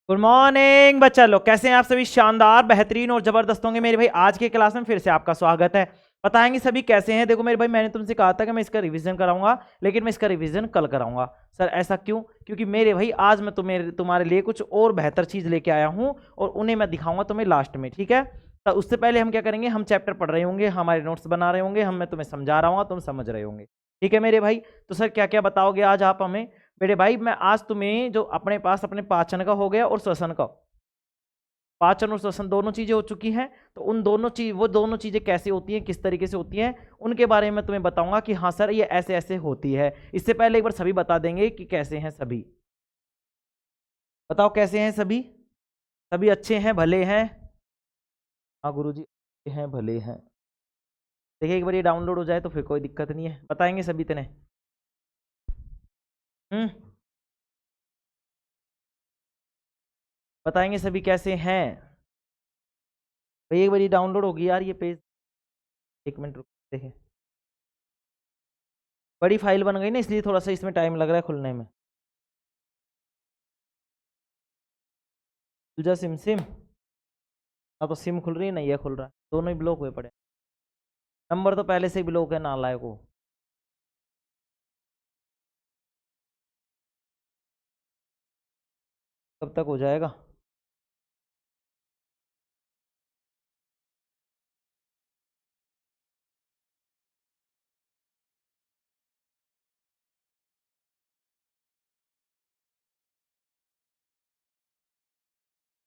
Good morning बच्चा लोग, कैसे हैं आप सभी? शानदार, बेहतरीन और जबरदस्त होंगे मेरे भाई। आज के क्लास में फिर से आपका स्वागत है। बताएंगे सभी कैसे हैं। देखो मेरे भाई, मैंने तुमसे कहा था कि मैं इसका रिवीजन कराऊंगा, लेकिन मैं इसका रिवीजन कल कराऊंगा। सर ऐसा क्यों? क्योंकि मेरे भाई आज मैं तुम्हारे लिए कुछ और बेहतर चीज लेके आया हूं और उन्हें मैं दिखाऊंगा तुम्हें लास्ट में, ठीक है? तो उससे पहले हम क्या करेंगे, हम चैप्टर पढ़ रहे होंगे, हमारे नोट्स बना रहे होंगे, मैं तुम्हें समझा रहा हूँ, तुम समझ रहे होंगे। ठीक है मेरे भाई? तो सर क्या क्या बताओगे आज आप हमें? मेरे भाई मैं आज तुम्हें जो अपने पास अपने पाचन का हो गया और श्वसन का, पाचन और श्वसन दोनों चीजें हो चुकी हैं। तो उन दोनों चीज वो दोनों चीजें कैसे होती हैं, किस तरीके से होती हैं, उनके बारे में तुम्हें बताऊंगा कि हाँ सर ये ऐसे ऐसे होती है। इससे पहले एक बार सभी बता देंगे कि कैसे हैं सभी। बताओ कैसे हैं सभी? सभी अच्छे हैं, भले हैं? हाँ गुरुजी अच्छे हैं, भले हैं। देखिए एक बार ये डाउनलोड हो जाए तो फिर कोई दिक्कत नहीं है, बताएंगे सभी तने। हम्म, बताएंगे सभी कैसे हैं भाई। एक बार ये डाउनलोड होगी यार ये पेज। एक मिनट रुक, देखें। बड़ी फाइल बन गई ना, इसलिए थोड़ा सा इसमें टाइम लग रहा है खुलने में। तुझा सिम सिम, ना तो सिम खुल रही है ना ये खुल रहा है, दोनों ही ब्लॉक हुए पड़े। नंबर तो पहले से ही ब्लॉक है नालायक को। कब तक हो जाएगा?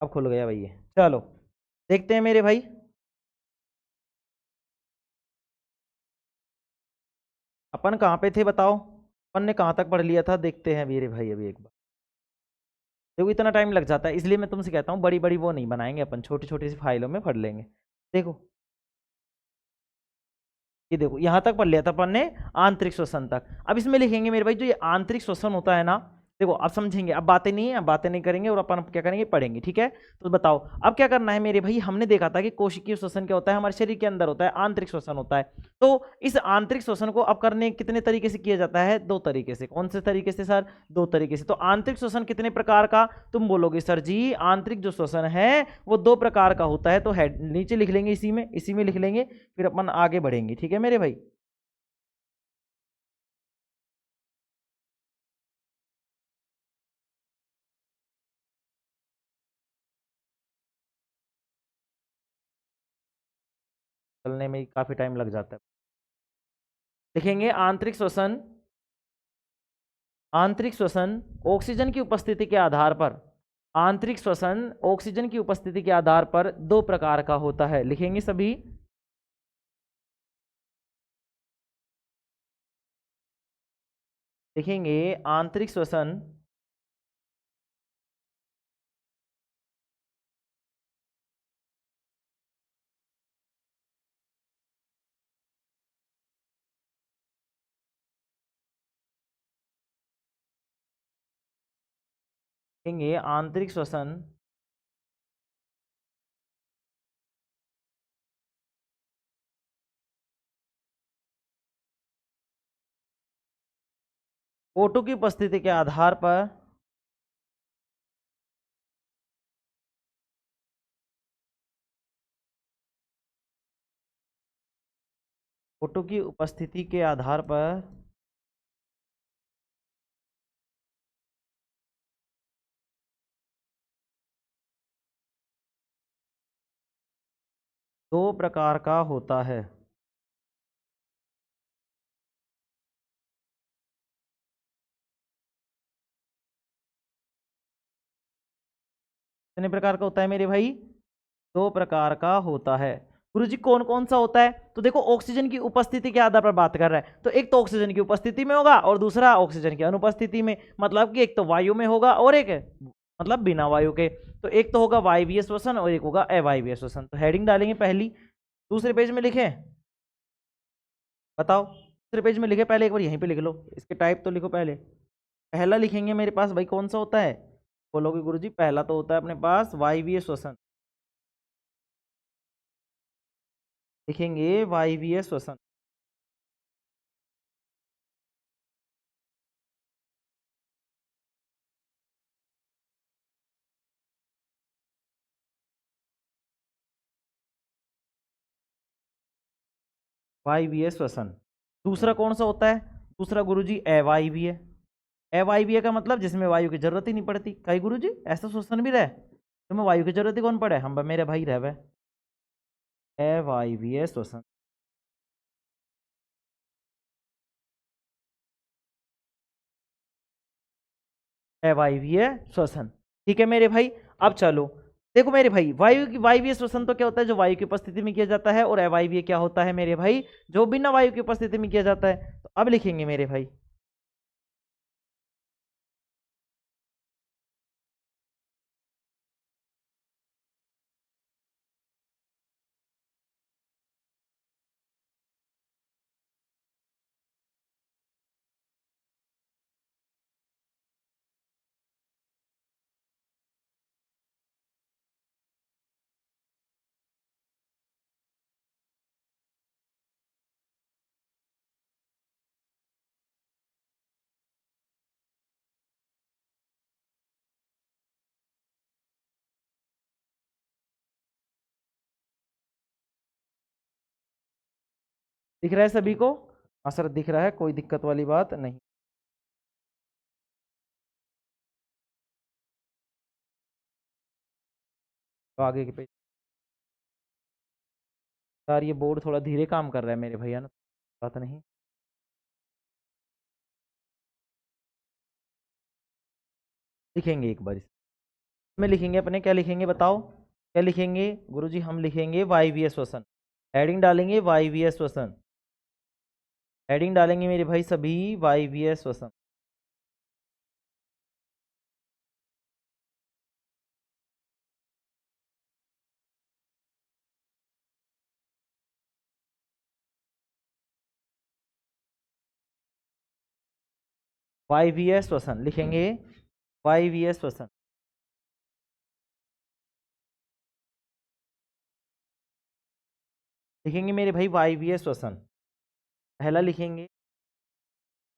अब खुल गया भाई ये, चलो देखते हैं मेरे भाई। अपन कहाँ पे थे बताओ? अपन ने कहाँ तक पढ़ लिया था, देखते हैं मेरे भाई अभी एक बार। देखो इतना टाइम लग जाता है, इसलिए मैं तुमसे कहता हूँ बड़ी बड़ी वो नहीं बनाएंगे, अपन छोटी छोटी सी फाइलों में पढ़ लेंगे। देखो ये देखो यहाँ तक पढ़ लिया था अपन ने, आंतरिक श्वसन तक। अब इसमें लिखेंगे मेरे भाई, जो ये आंतरिक श्वसन होता है ना, देखो अब समझेंगे। अब बातें नहीं है, अब बातें नहीं करेंगे और अपन अब क्या करेंगे, पढ़ेंगे, ठीक है? तो बताओ अब क्या करना है मेरे भाई। हमने देखा था कि कोशिकीय श्वसन क्या होता है, हमारे शरीर के अंदर होता है, आंतरिक श्वसन होता है। तो इस आंतरिक श्वसन को अब करने कितने तरीके से किया जाता है? दो तरीके से। कौन से तरीके से सर? दो तरीके से। तो आंतरिक श्वसन कितने प्रकार का? तुम बोलोगे सर जी आंतरिक जो श्वसन है वो दो प्रकार का होता है। तो हेड नीचे लिख लेंगे, इसी में लिख लेंगे, फिर अपन आगे बढ़ेंगे, ठीक है मेरे भाई? चलने में ही काफी टाइम लग जाता है। लिखेंगे आंतरिक श्वसन, आंतरिक श्वसन ऑक्सीजन की उपस्थिति के आधार पर, आंतरिक श्वसन ऑक्सीजन की उपस्थिति के आधार पर दो प्रकार का होता है। लिखेंगे सभी। लिखेंगे आंतरिक श्वसन लिखेंगे आंतरिक श्वसन O2 की उपस्थिति के आधार पर, O2 की उपस्थिति के आधार पर दो प्रकार का होता है। कितने प्रकार का होता है मेरे भाई? दो प्रकार का होता है। गुरुजी कौन कौन सा होता है? तो देखो ऑक्सीजन की उपस्थिति के आधार पर बात कर रहा है, तो एक तो ऑक्सीजन की उपस्थिति में होगा और दूसरा ऑक्सीजन की अनुपस्थिति में। मतलब कि एक तो वायु में होगा और एक मतलब बिना वायु के। तो एक तो होगा वायवीय श्वसन और एक होगा अवायवीय श्वसन। तो हेडिंग डालेंगे पहली। दूसरे पेज में लिखें, बताओ दूसरे पेज में लिखे, पहले एक बार यहीं पे लिख लो, इसके टाइप तो लिखो पहले। पहला लिखेंगे मेरे पास भाई कौन सा होता है? बोलोगे गुरुजी पहला तो होता है अपने पास वायवीय श्वसन। लिखेंगे वायवीय श्वसन। वायवीय श्वसन। दूसरा कौन सा होता है? दूसरा गुरुजी अवायवीय। अवायवीय का मतलब जिसमें वायु की जरूरत ही नहीं पड़ती। कई गुरुजी ऐसा श्वसन भी रहे तुम्हें वायु की जरूरत ही कौन पड़े? हम मेरे भाई रहे अवायवीय श्वसन। अवायवीय श्वसन, ठीक है मेरे भाई। अब चलो देखो मेरे भाई, वायवीय श्वसन तो क्या होता है? जो वायु की उपस्थिति में किया जाता है। और अवायवीय क्या होता है मेरे भाई? जो बिना वायु की उपस्थिति में किया जाता है। तो अब लिखेंगे मेरे भाई, दिख रहा है सभी को? हाँ सर दिख रहा है, कोई दिक्कत वाली बात नहीं। तो आगे के पेज, यार ये बोर्ड थोड़ा धीरे काम कर रहा है मेरे भैया ना, बात नहीं। लिखेंगे एक बार इसमें, लिखेंगे अपने क्या लिखेंगे बताओ? क्या लिखेंगे गुरुजी? हम लिखेंगे वायवीय श्वसन। हेडिंग डालेंगे वायवीय श्वसन। हेडिंग डालेंगे मेरे भाई सभी वायवीय श्वसन। वायवीय श्वसन लिखेंगे, वायवीय श्वसन। लिखेंगे मेरे भाई वायवीय श्वसन। पहला लिखेंगे,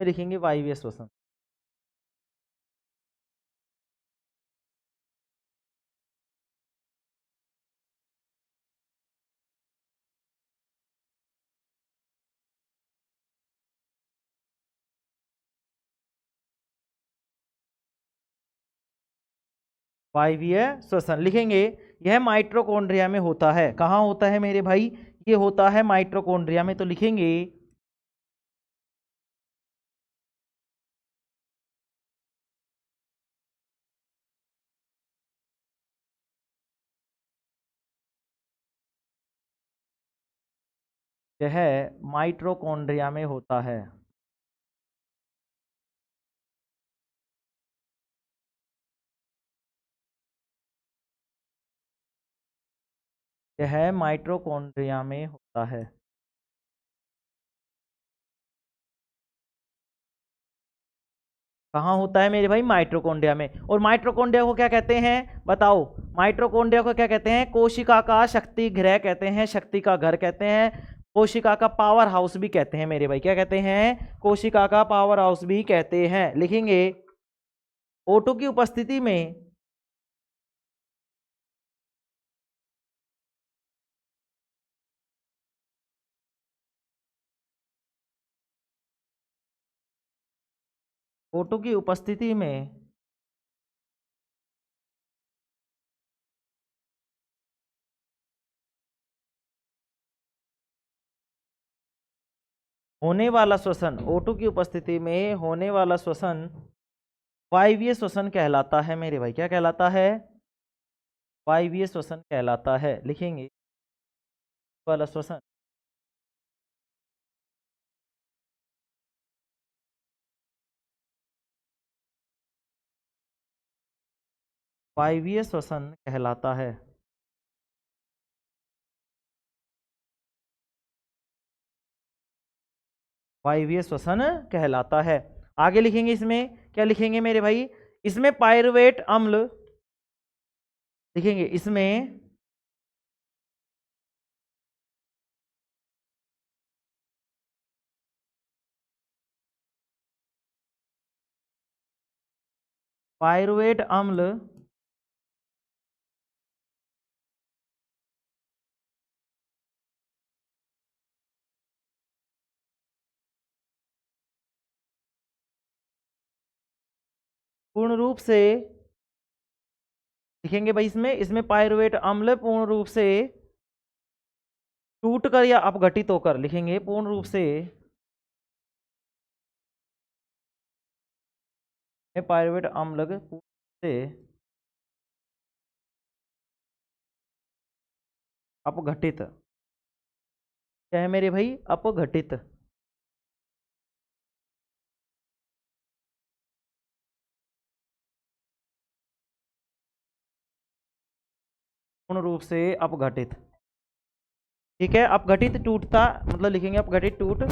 लिखेंगे वायवीय श्वसन। वायवीय श्वसन लिखेंगे, यह माइटोकॉन्ड्रिया में होता है। कहाँ होता है मेरे भाई? ये होता है माइटोकॉन्ड्रिया में। तो लिखेंगे यह माइटोकॉन्ड्रिया में होता है। यह माइटोकॉन्ड्रिया में होता है। कहाँ होता है मेरे भाई? माइटोकॉन्ड्रिया में। और माइटोकॉन्ड्रिया को क्या कहते हैं बताओ? माइटोकॉन्ड्रिया को क्या कहते हैं? कोशिका का शक्ति गृह कहते हैं, शक्ति का घर कहते हैं, कोशिका का पावर हाउस भी कहते हैं मेरे भाई। क्या कहते हैं? कोशिका का पावर हाउस भी कहते हैं। लिखेंगे O2 की उपस्थिति में O2 की उपस्थिति में होने वाला श्वसन, O2 की उपस्थिति में होने वाला श्वसन वायवीय श्वसन कहलाता है मेरे भाई। क्या कहलाता है? वायवीय श्वसन कहलाता है। लिखेंगे वाला श्वसन वायवीय श्वसन कहलाता है। वायवीय श्वसन कहलाता है। आगे लिखेंगे इसमें क्या लिखेंगे मेरे भाई? इसमें पायरुवेट अम्ल लिखेंगे। इसमें पायरुवेट अम्ल पूर्ण रूप से लिखेंगे भाई, इसमें इसमें पायरुवेट अम्ल पूर्ण रूप से टूटकर या अपघटित होकर, लिखेंगे पूर्ण रूप से पायरुवेट अम्ल पूर्ण से अपघटित, क्या है मेरे भाई, अपघटित। पूर्ण रूप से अपघटित, ठीक है। अपघटित टूटता मतलब लिखेंगे अपघटित टूट,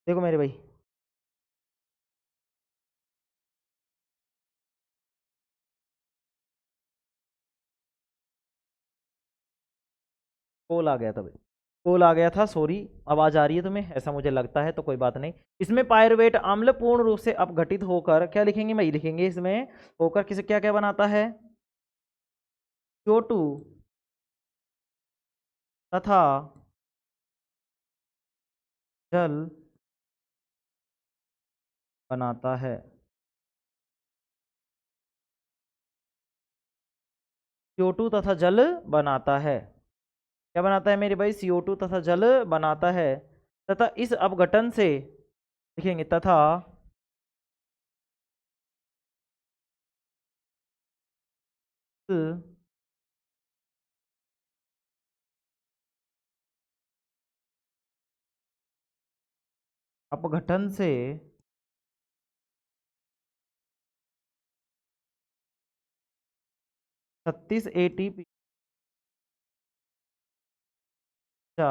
देखो मेरे भाई, कॉल आ गया था भाई, कॉल आ गया था, सॉरी। आवाज आ रही है तुम्हें, ऐसा मुझे लगता है, तो कोई बात नहीं। इसमें पायरुवेट अम्ल पूर्ण रूप से अपघटित होकर क्या लिखेंगे भाई, लिखेंगे इसमें होकर किसे क्या क्या बनाता है, CO2 तथा जल बनाता है। CO2 तथा जल बनाता है, क्या बनाता है मेरे भाई, CO2 तथा जल बनाता है। तथा इस अपघटन से लिखेंगे, तथा इस अपघटन से 36 ATP ऊर्जा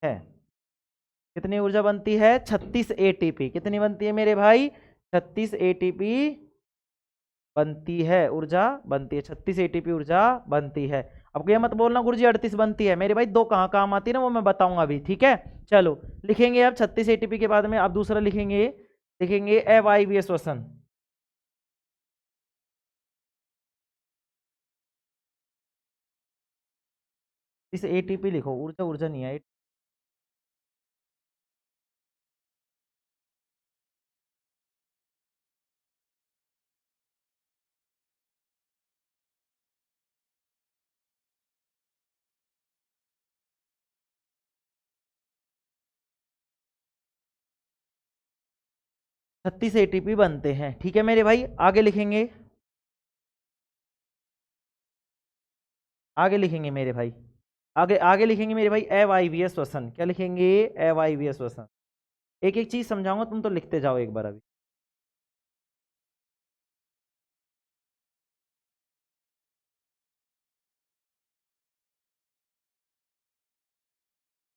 है। कितनी ऊर्जा बनती है, 36 ATP, कितनी बनती है मेरे भाई, 36 ATP बनती है, ऊर्जा बनती है, 36 ATP ऊर्जा बनती है। अब ये मत बोलना गुरुजी 38 बनती है, मेरे भाई दो कहाँ काम आती है ना, वो मैं बताऊंगा अभी, ठीक है। चलो लिखेंगे अब 36 ATP के बाद में अब दूसरा लिखेंगे, लिखेंगे अवायवीय श्वसन। इस ATP लिखो, ऊर्जा ऊर्जा नहीं है। 36 ATP बनते हैं, ठीक है मेरे भाई। आगे लिखेंगे, आगे लिखेंगे मेरे भाई, आगे आगे लिखेंगे मेरे भाई अवायवीय श्वसन, क्या लिखेंगे, अवायवीय श्वसन। एक एक चीज समझाऊंगा, तुम तो लिखते जाओ एक बार अभी।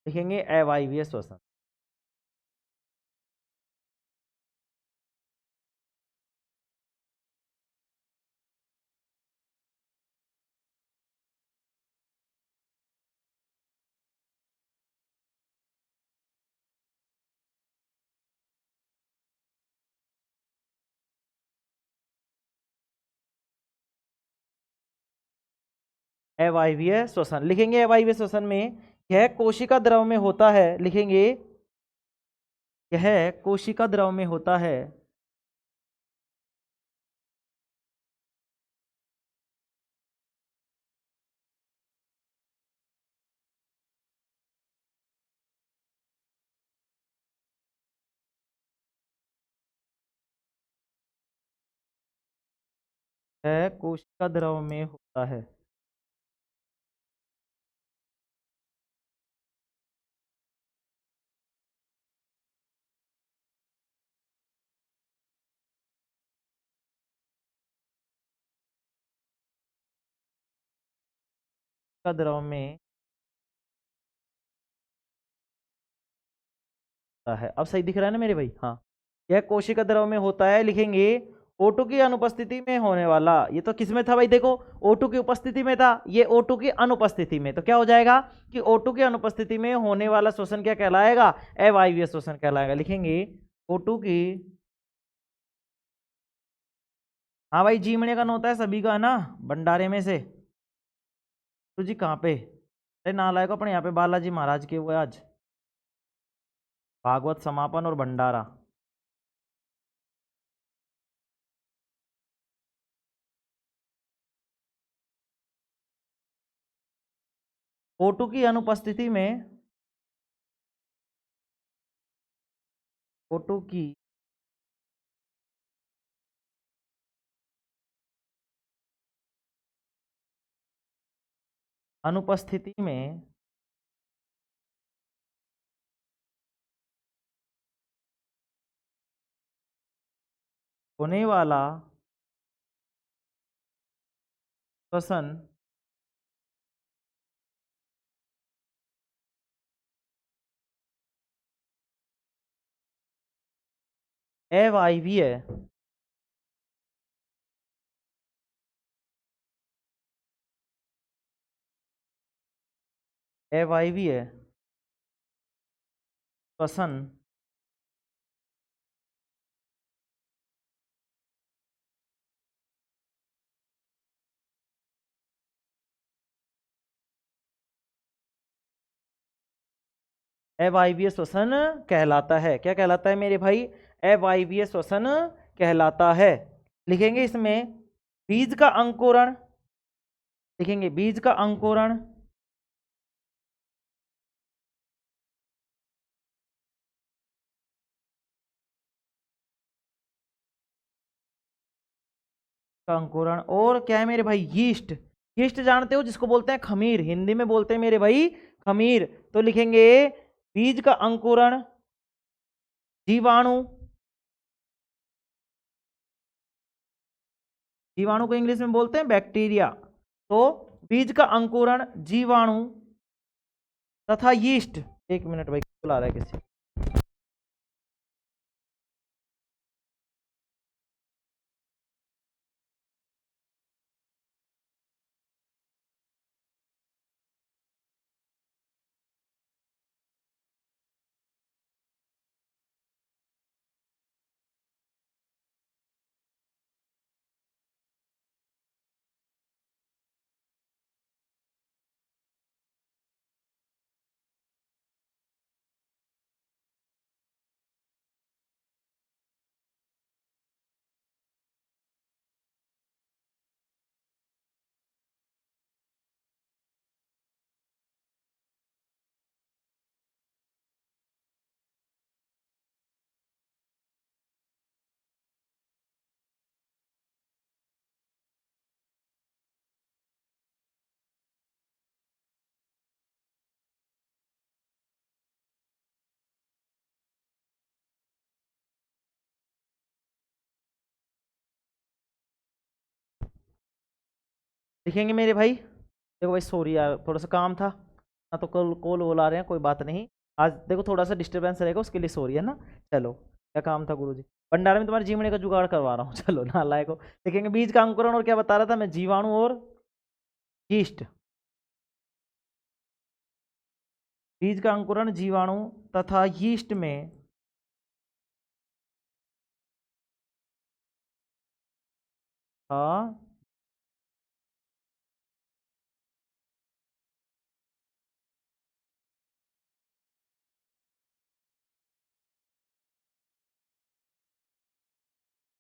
लिखेंगे अवायवीय श्वसन। अवायवीय श्वसन। लिखेंगे अवायवीय श्वसन में यह कोशिका द्रव में होता है, लिखेंगे यह कोशिका द्रव में होता है। यह कोशिका द्रव में होता है। कोशिका द्रव में होता है। अब सही दिख रहा है ना मेरे भाई? हाँ, यह कोशिका द्रव में होता है। लिखेंगे O2 की अनुपस्थिति में होने वाला, ये तो किस में था भाई? देखो O2 की उपस्थिति में था, ये O2 की अनुपस्थिति में, तो क्या हो जाएगा कि O2 की अनुपस्थिति में होने वाला श्वसन क्या कहलाएगा? अवायवीय श्वसन कहलाएगा। लिखेंगे O2 की, हाँ भाई जी का होता है सभी का, है ना, भंडारे में से। तो जी कहाँ पे? अरे नालायक, अपने यहाँ पे बालाजी महाराज के हुए आज भागवत समापन और भंडारा। O2 की अनुपस्थिति में, O2 की अनुपस्थिति में होने वाला श्वसन अवायवीय अवायवीय श्वसन अवायवीय श्वसन कहलाता है। क्या कहलाता है मेरे भाई? अवायवीय श्वसन कहलाता है। लिखेंगे इसमें बीज का अंकुरण, लिखेंगे बीज का अंकुरण का अंकुरण, और क्या है मेरे भाई? यीस्ट। यीस्ट जानते हो जिसको बोलते हैं खमीर, हिंदी में बोलते हैं मेरे भाई खमीर। तो लिखेंगे बीज का अंकुरण जीवाणु, जीवाणु को इंग्लिश में बोलते हैं बैक्टीरिया। तो बीज का अंकुरण जीवाणु तथा यीस्ट, एक मिनट भाई बुला रहा है किसी। लिखेंगे मेरे भाई, देखो भाई सॉरी यार थोड़ा सा काम था ना, तो कल कॉल वोल आ रहे हैं, कोई बात नहीं। आज देखो थोड़ा सा डिस्टर्बेंस रहेगा, उसके लिए सॉरी, है ना। चलो, क्या काम था गुरुजी? भंडारे में तुम्हारे जीवने का जुगाड़ करवा रहा हूँ। चलो ना लायक हो। लिखेंगे बीज का अंकुरण, और क्या बता रहा था मैं? जीवाणु और यीस्ट। बीज का अंकुरण जीवाणु तथा यीस्ट में था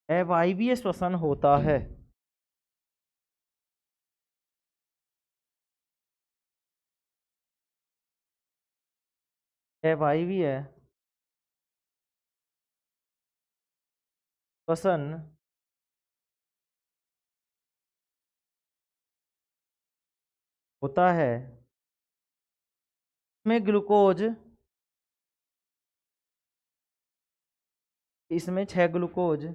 अवायवीय श्वसन होता है। अवायवीय श्वसन होता है, इसमें ग्लूकोज, इसमें 6 ग्लूकोज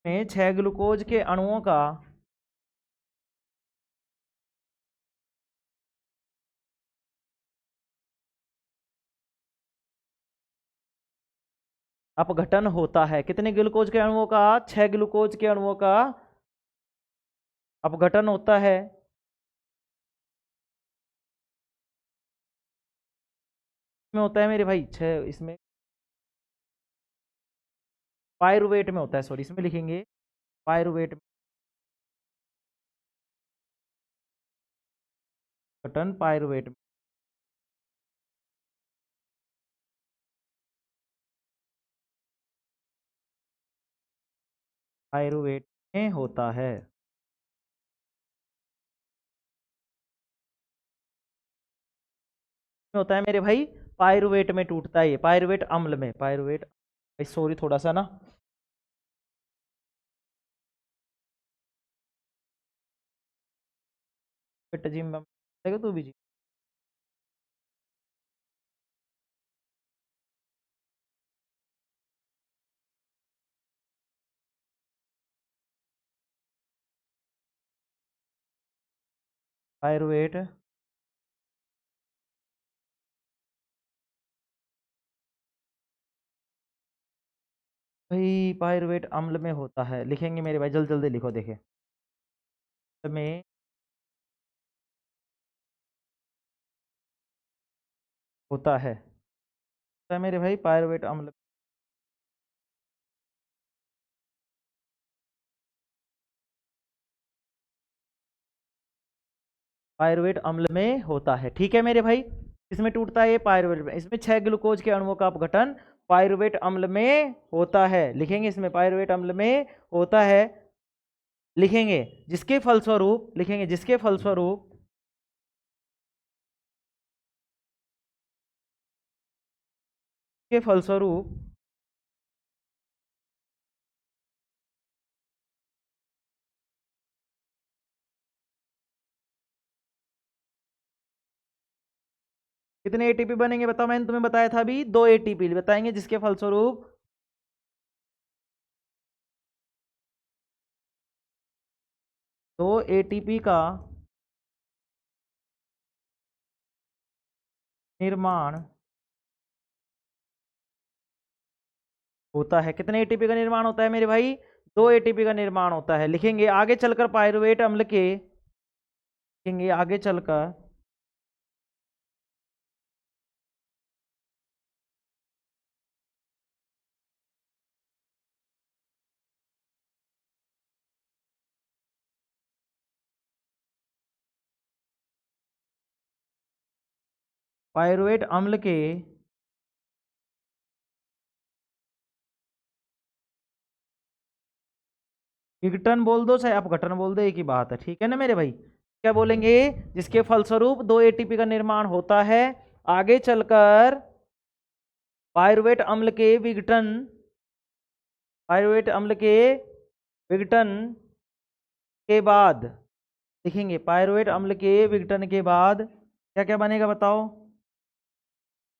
में 6 ग्लूकोज के अणुओं का अपघटन होता है। कितने ग्लूकोज के अणुओं का? 6 ग्लूकोज के अणुओं का अपघटन होता है। इसमें होता है मेरे भाई 6, इसमें पायरुवेट में होता है, सॉरी इसमें लिखेंगे पायरुवेट में अपघटन, पायरुवेट में पायरुवेट में होता है। में होता है मेरे भाई पायरुवेट में टूटता है, ये पायरुवेट अम्ल में, पायरुवेट, सॉरी थोड़ा सा ना, जिम में तू भी जी। पायरुवेट भाई पायरुवेट अम्ल में होता है, लिखेंगे मेरे भाई, जल्दी जल्दी लिखो, देखे में होता है मेरे भाई पायरुवेट अम्ल, पायरुवेट अम्ल में होता है। ठीक है मेरे भाई, इसमें टूटता है ये पायरुवेट में, इसमें 6 ग्लूकोज के अणुओं का अपघटन पायरुवेट अम्ल में होता है, लिखेंगे इसमें पायरुवेट अम्ल में होता है, लिखेंगे जिसके फलस्वरूप, लिखेंगे जिसके फलस्वरूप के फलस्वरूप कितने एटीपी बनेंगे बताओ, मैंने तुम्हें बताया था अभी 2 एटीपी बताएंगे, जिसके फलस्वरूप 2 एटीपी का निर्माण होता है। कितने एटीपी का निर्माण होता है मेरे भाई? 2 एटीपी का निर्माण होता है, लिखेंगे आगे चलकर पायरुवेट अम्ल के, लिखेंगे आगे चलकर पायरुवेट अम्ल के विघटन बोल दो चाहे अपघटन बोल दो, एक ही बात है, ठीक है ना मेरे भाई। क्या बोलेंगे? जिसके फलस्वरूप 2 एटीपी का निर्माण होता है, आगे चलकर पायरुवेट अम्ल के विघटन, पायरुवेट अम्ल के विघटन के बाद, लिखेंगे पायरुवेट अम्ल के विघटन के बाद क्या क्या बनेगा बताओ?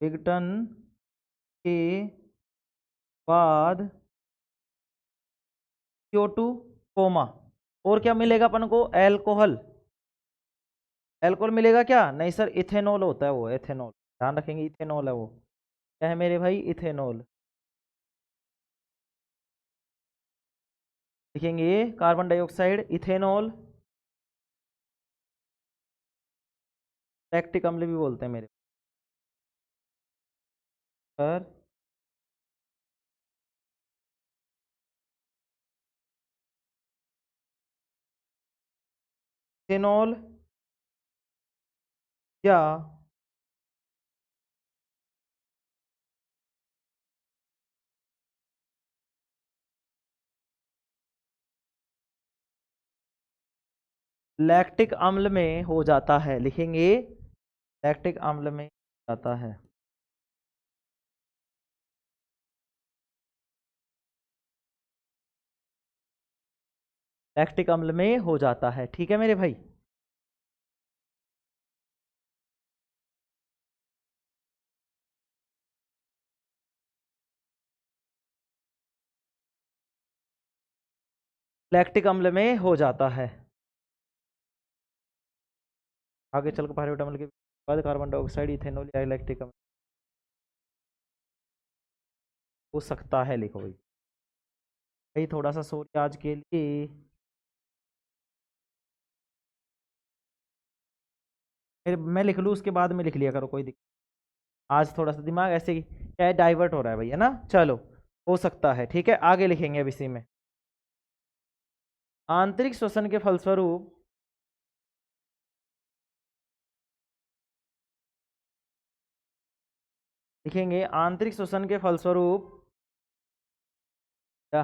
विघटन के बाद CO2 कोमा, और क्या मिलेगा अपन को? एल्कोहल, एल्कोहल मिलेगा क्या? नहीं सर, इथेनॉल होता है वो, एथेनॉल, ध्यान रखेंगे इथेनॉल है वो, क्या है मेरे भाई? इथेनॉल, लिखेंगे कार्बन डाइऑक्साइड, इथेनॉल, लैक्टिक अम्ल भी बोलते हैं मेरे, पर इथेनॉल या लैक्टिक अम्ल में हो जाता है, लिखेंगे लैक्टिक अम्ल में जाता है। लैक्टिक अम्ल में हो जाता है, ठीक है मेरे भाई। लैक्टिक अम्ल में हो जाता है। आगे चलकर पायरुवेट अम्ल के बाद कार्बन डाइऑक्साइड, इथेनॉल या लैक्टिक अम्ल हो सकता है, लिखो भाई। भाई थोड़ा सा सॉरी आज के लिए, फिर मैं लिख लूँ उसके बाद में लिख लिया करो, कोई दिक्कत। आज थोड़ा सा दिमाग ऐसे ही क्या है, डाइवर्ट हो रहा है भाई, है ना। चलो, हो सकता है, ठीक है। आगे लिखेंगे अब इसी में, आंतरिक श्वसन के फलस्वरूप लिखेंगे आंतरिक श्वसन के फलस्वरूप क्या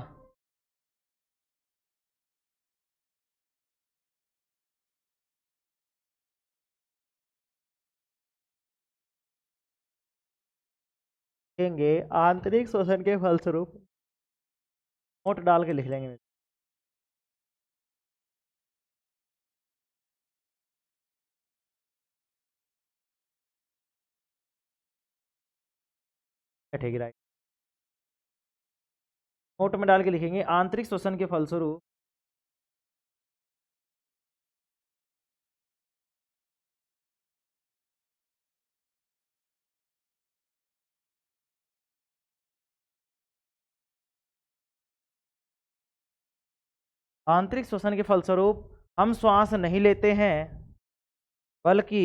लिखेंगे आंतरिक श्वसन के फलस्वरूप, नोट डाल के लिख लेंगे। ठीक है, राइट। नोट में डाल के लिखेंगे आंतरिक श्वसन के फलस्वरूप आंतरिक श्वसन के फलस्वरूप हम श्वास नहीं लेते हैं, बल्कि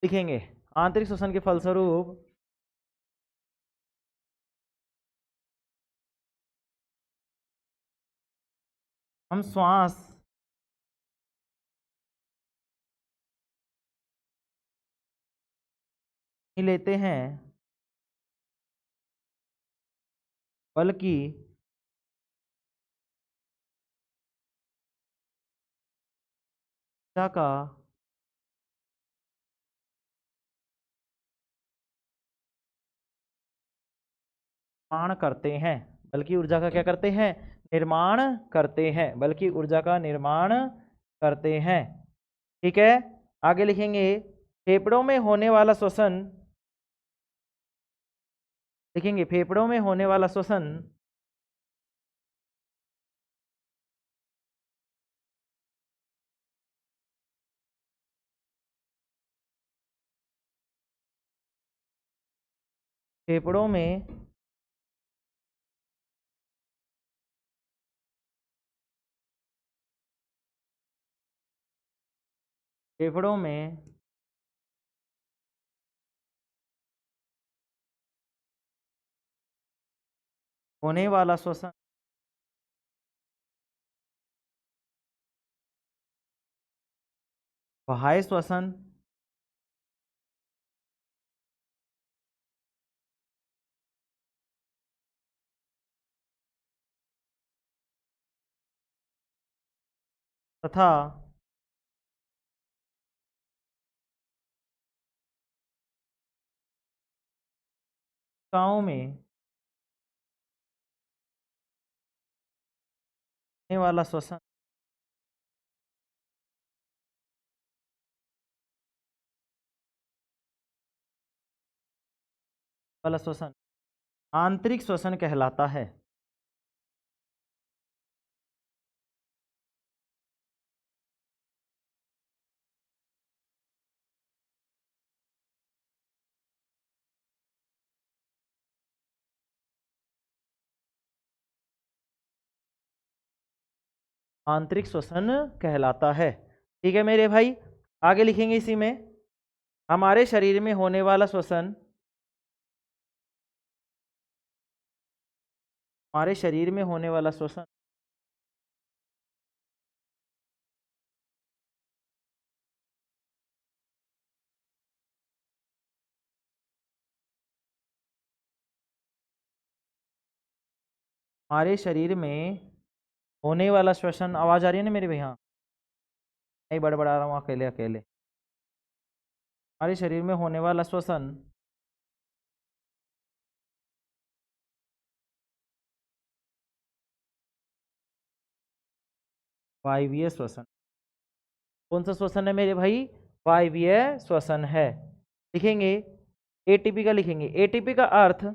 लिखेंगे आंतरिक श्वसन के फलस्वरूप हम श्वास नहीं लेते हैं, बल्कि ऊर्जा का निर्माण करते हैं, बल्कि ऊर्जा का क्या करते हैं, निर्माण करते हैं, बल्कि ऊर्जा का निर्माण करते हैं, ठीक है। आगे लिखेंगे फेफड़ों में होने वाला श्वसन, लिखेंगे फेफड़ों में होने वाला श्वसन फेफड़ों में फेफड़ों में होने वाला श्वसन बाह्य श्वसन तथा कोशिकाओं में होने वाला श्वसन वाला श्वसन आंतरिक श्वसन कहलाता है। आंतरिक श्वसन कहलाता है, ठीक है मेरे भाई। आगे लिखेंगे इसी में, हमारे शरीर में होने वाला श्वसन हमारे शरीर में होने वाला श्वसन हमारे शरीर में होने वाला श्वसन, आवाज आ रही है ना मेरे भैया? नहीं बड़बड़ा रहा हूँ अकेले अकेले। हमारे शरीर में होने वाला श्वसन वायवीय श्वसन। कौन सा श्वसन है मेरे भाई? वायवीय श्वसन है। लिखेंगे एटीपी का, लिखेंगे एटीपी का अर्थ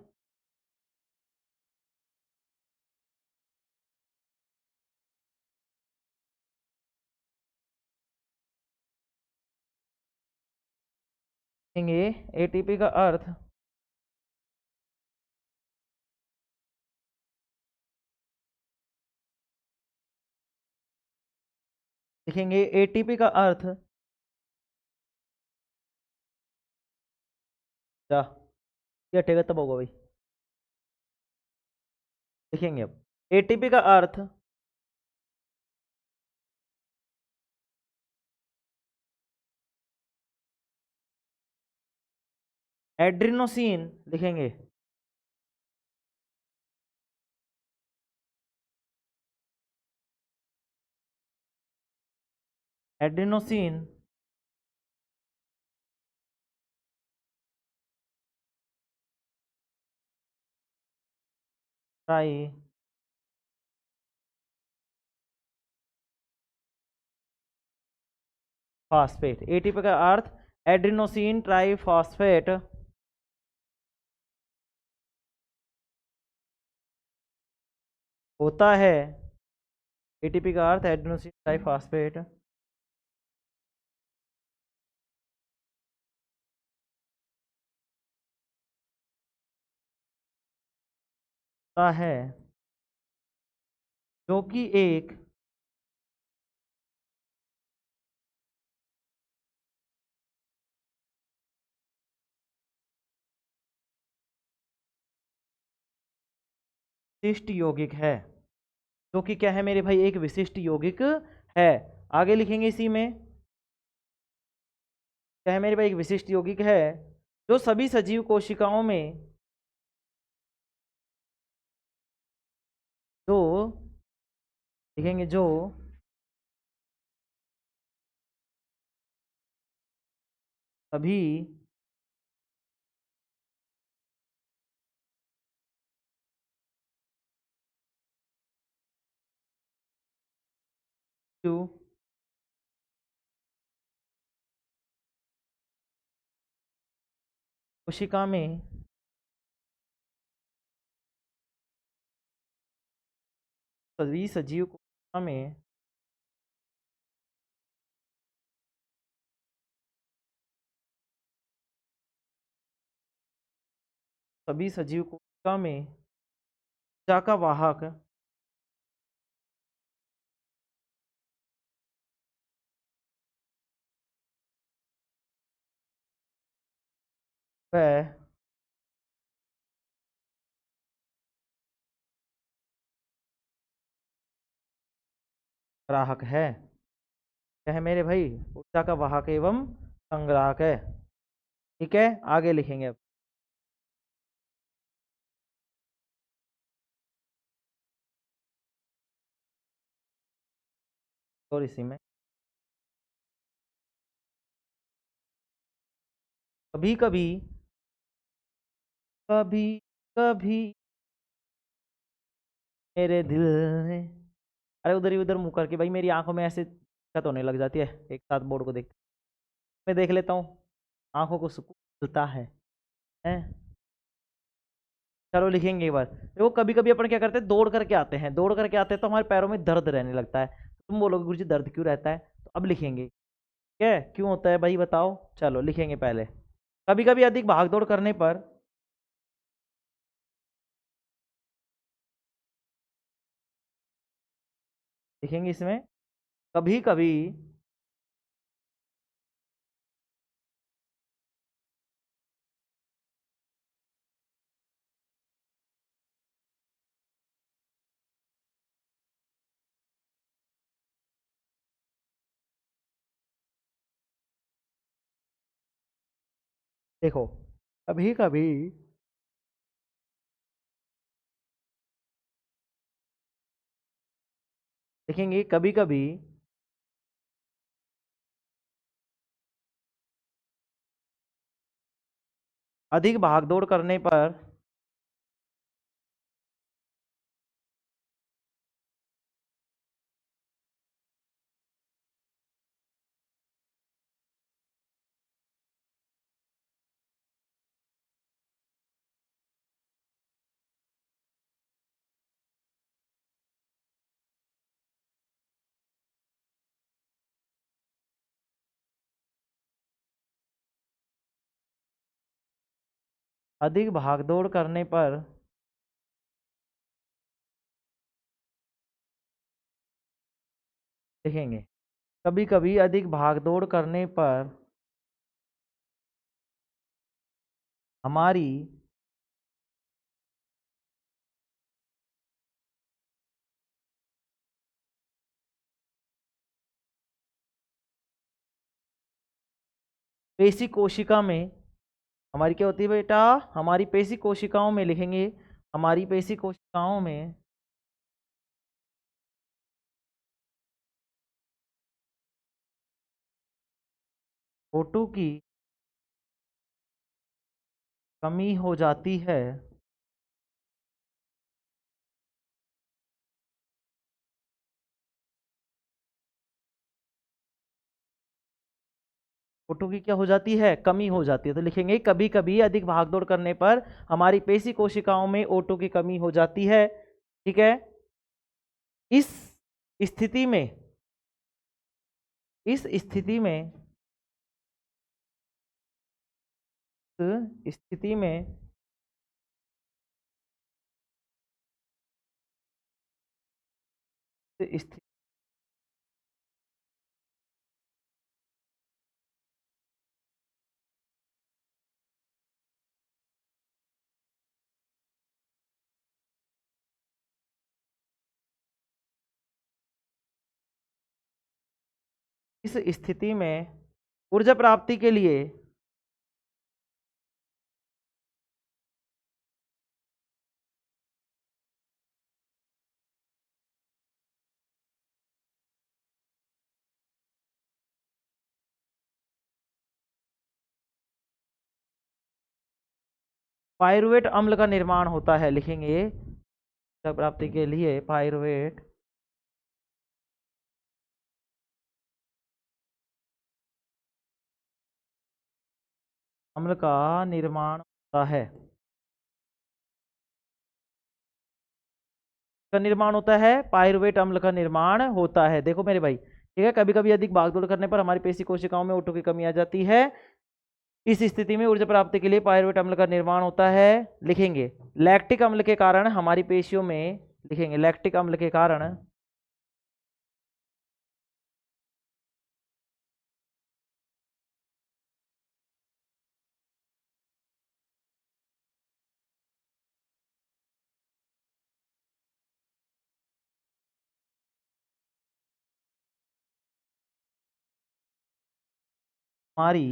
लिखेंगे एटीपी का अर्थ लिखेंगे एटीपी का अर्थ क्या, ये हटेगा तब होगा भाई। लिखेंगे अब एटीपी का अर्थ एड्रिनोसिन। लिखेंगे एड्रिनोसिन ट्राई फास्फेट। एटीपी का अर्थ एड्रिनोसिन ट्राइफॉस्फेट होता है। एटीपी का अर्थ एड्रिनोसिन ट्राइफॉस्फेट होता है, जो कि एक विशिष्ट यौगिक है। जो कि क्या है मेरे भाई? एक विशिष्ट यौगिक है। आगे लिखेंगे इसी में क्या है मेरे भाई? एक विशिष्ट यौगिक है जो सभी सजीव कोशिकाओं में जो लिखेंगे जो सभी कोशिका में सभी सजीव कोशिका में सभी सजीव कोशिका में ऊर्जा का वाहक वह ग्राहक है। क्या है मेरे भाई? ऊर्जा का वाहक एवं संग्राहक है। ठीक है, आगे लिखेंगे अब। और इसी में कभी कभी कभी कभी मेरे दिल ने, अरे उधर ही उधर मुंह करके भाई, मेरी आंखों में ऐसे दिक्कत होने लग जाती है एक साथ बोर्ड को देख। मैं देख लेता हूँ, आंखों को सुकून मिलता है। चलो लिखेंगे एक बार। देखो कभी कभी अपन क्या करते हैं, दौड़ करके आते हैं, दौड़ करके आते हैं तो हमारे पैरों में दर्द रहने लगता है। तुम बोलोगे गुरुजी दर्द क्यों रहता है? तो अब लिखेंगे ठीक है, क्यों होता है भाई बताओ। चलो लिखेंगे पहले, कभी कभी अधिक भाग दौड़ करने पर लिखेंगे इसमें कभी कभी देखो कभी कभी देखेंगे, कभी कभी अधिक भागदौड़ करने पर अधिक भागदौड़ करने पर देखेंगे, कभी कभी अधिक भागदौड़ करने पर हमारी पेशी कोशिका में, हमारी क्या होती है बेटा, हमारी पेशी कोशिकाओं में लिखेंगे, हमारी पेशी कोशिकाओं में O2 की कमी हो जाती है। O2 की क्या हो जाती है, कमी हो जाती है। तो लिखेंगे कभी कभी अधिक भागदौड़ करने पर हमारी पेशी कोशिकाओं में O2 की कमी हो जाती है। ठीक है, इस स्थिति में इस स्थिति में स्थिति में स्थिति इस स्थिति में ऊर्जा प्राप्ति के लिए पायरुवेट अम्ल का निर्माण होता है। लिखेंगे ऊर्जा प्राप्ति के लिए पायरुवेट अम्ल का निर्माण होता है। का निर्माण होता है, पायरुवेट अम्ल का निर्माण होता है। देखो मेरे भाई, ठीक है, कभी कभी अधिक भागदौड़ करने पर हमारी पेशी कोशिकाओं में O2 की कमी आ जाती है। इस स्थिति में ऊर्जा प्राप्ति के लिए पायरुवेट अम्ल का निर्माण होता है। लिखेंगे लैक्टिक अम्ल के कारण हमारी पेशियों में, लिखेंगे लैक्टिक अम्ल के कारण हमारी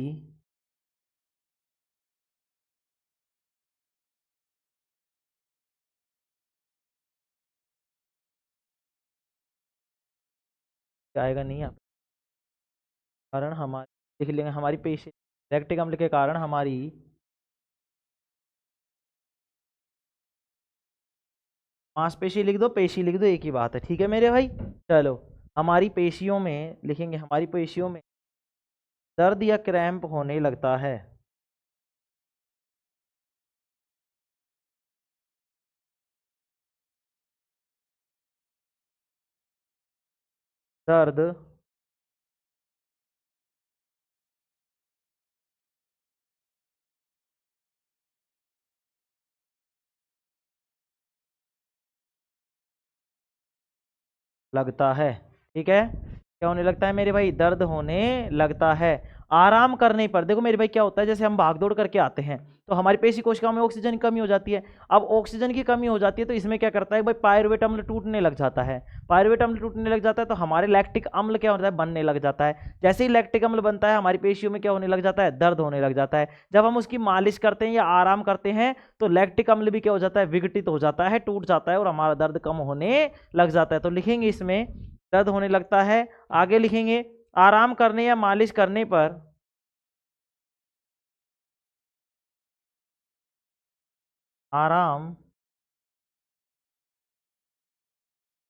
आएगा नहीं आप कारण हमारी, लिख लेंगे हमारी पेशी, लैक्टिक अम्ल के कारण हमारी मांसपेशी लिख दो, पेशी लिख दो, एक ही बात है। ठीक है मेरे भाई, चलो हमारी पेशियों में, लिखेंगे हमारी पेशियों में दर्द या क्रैम्प होने लगता है। दर्द लगता है। ठीक है, क्या होने लगता है मेरे भाई, दर्द होने लगता है। आराम करने पर देखो मेरे भाई क्या होता है, जैसे हम भागदौड़ करके आते हैं, तो हमारी पेशी कोशिकाओं में ऑक्सीजन की कमी हो जाती है। अब ऑक्सीजन की कमी हो जाती है तो इसमें क्या करता है भाई, पायरुवेट अम्ल टूटने लग जाता है। पायरुवेट अम्ल टूटने लग जाता है तो हमारे लैक्टिक अम्ल क्या होता है, बनने लग जाता है। जैसे ही लैक्टिक अम्ल बनता है हमारी पेशियों में क्या होने लग जाता है, दर्द होने लग जाता है। जब हम उसकी मालिश करते हैं या आराम करते हैं तो लैक्टिक अम्ल भी क्या हो जाता है, विघटित हो जाता है, टूट जाता है और हमारा दर्द कम होने लग जाता है। तो लिखेंगे इसमें दर्द होने लगता है। आगे लिखेंगे आराम करने या मालिश करने पर आराम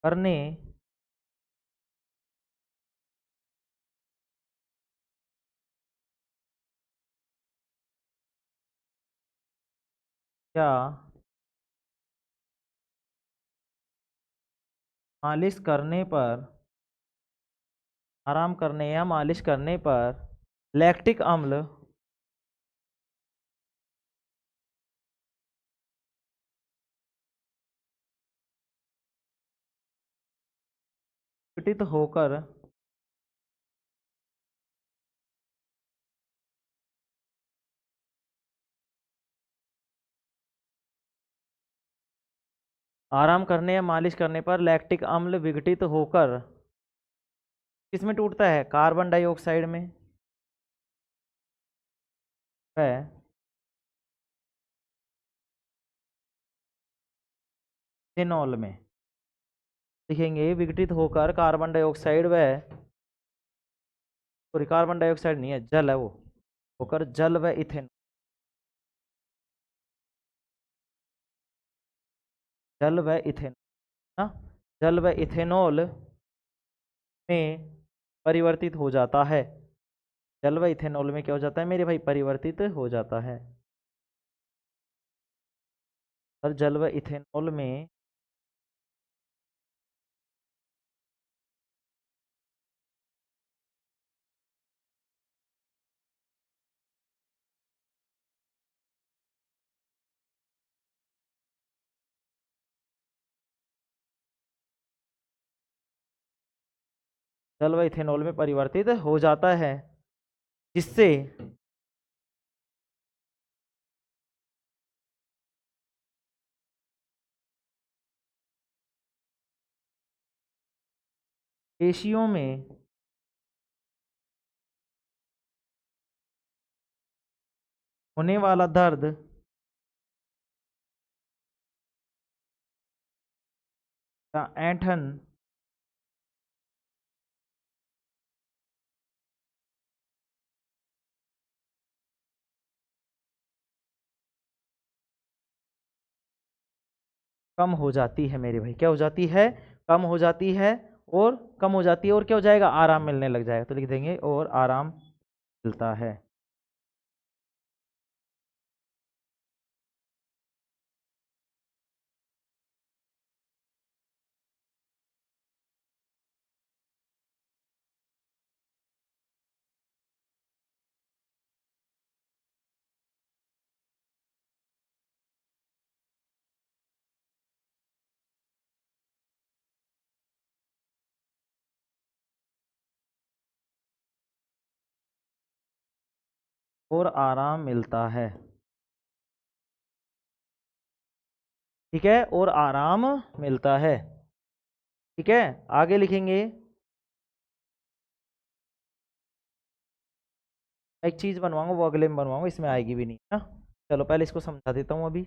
करने या मालिश करने पर आराम करने या मालिश करने पर लैक्टिक अम्ल विघटित होकर आराम करने या मालिश करने पर लैक्टिक अम्ल विघटित होकर किसमें टूटता है, कार्बन डाइऑक्साइड में व इथेनॉल में। लिखेंगे विघटित होकर कार्बन डाइऑक्साइड व, सॉरी कार्बन डाइऑक्साइड नहीं है, जल है वो, होकर जल व इथेनॉल, जल व इथेनॉल ना, जल व इथेनॉल में परिवर्तित हो जाता है। जल व इथेनॉल में क्या हो जाता है मेरे भाई, परिवर्तित हो जाता है। और जल व इथेनॉल में जल व इथेनॉल में परिवर्तित हो जाता है, जिससे पेशियों में होने वाला दर्द या ऐंठन कम हो जाती है मेरे भाई, क्या हो जाती है, कम हो जाती है। और कम हो जाती है और क्या हो जाएगा, आराम मिलने लग जाएगा। तो लिख देंगे और आराम मिलता है। और आराम मिलता है, ठीक है, और आराम मिलता है, ठीक है। आगे लिखेंगे एक चीज बनवाऊंगा, वो अगले में बनवाऊंगा, इसमें आएगी भी नहीं ना। चलो पहले इसको समझा देता हूँ अभी।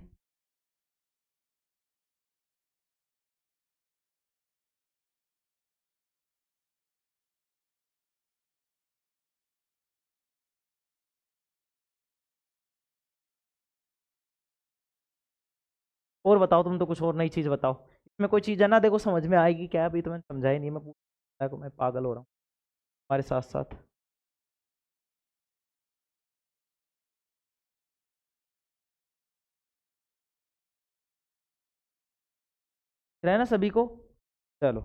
और बताओ, तुम तो कुछ और नई चीज बताओ। इसमें कोई चीज है ना, देखो समझ में आएगी क्या, अभी तो मैंने समझा ही नहीं, मैं पागल हो रहा हूँ हमारे साथ साथ। रहना सभी को। चलो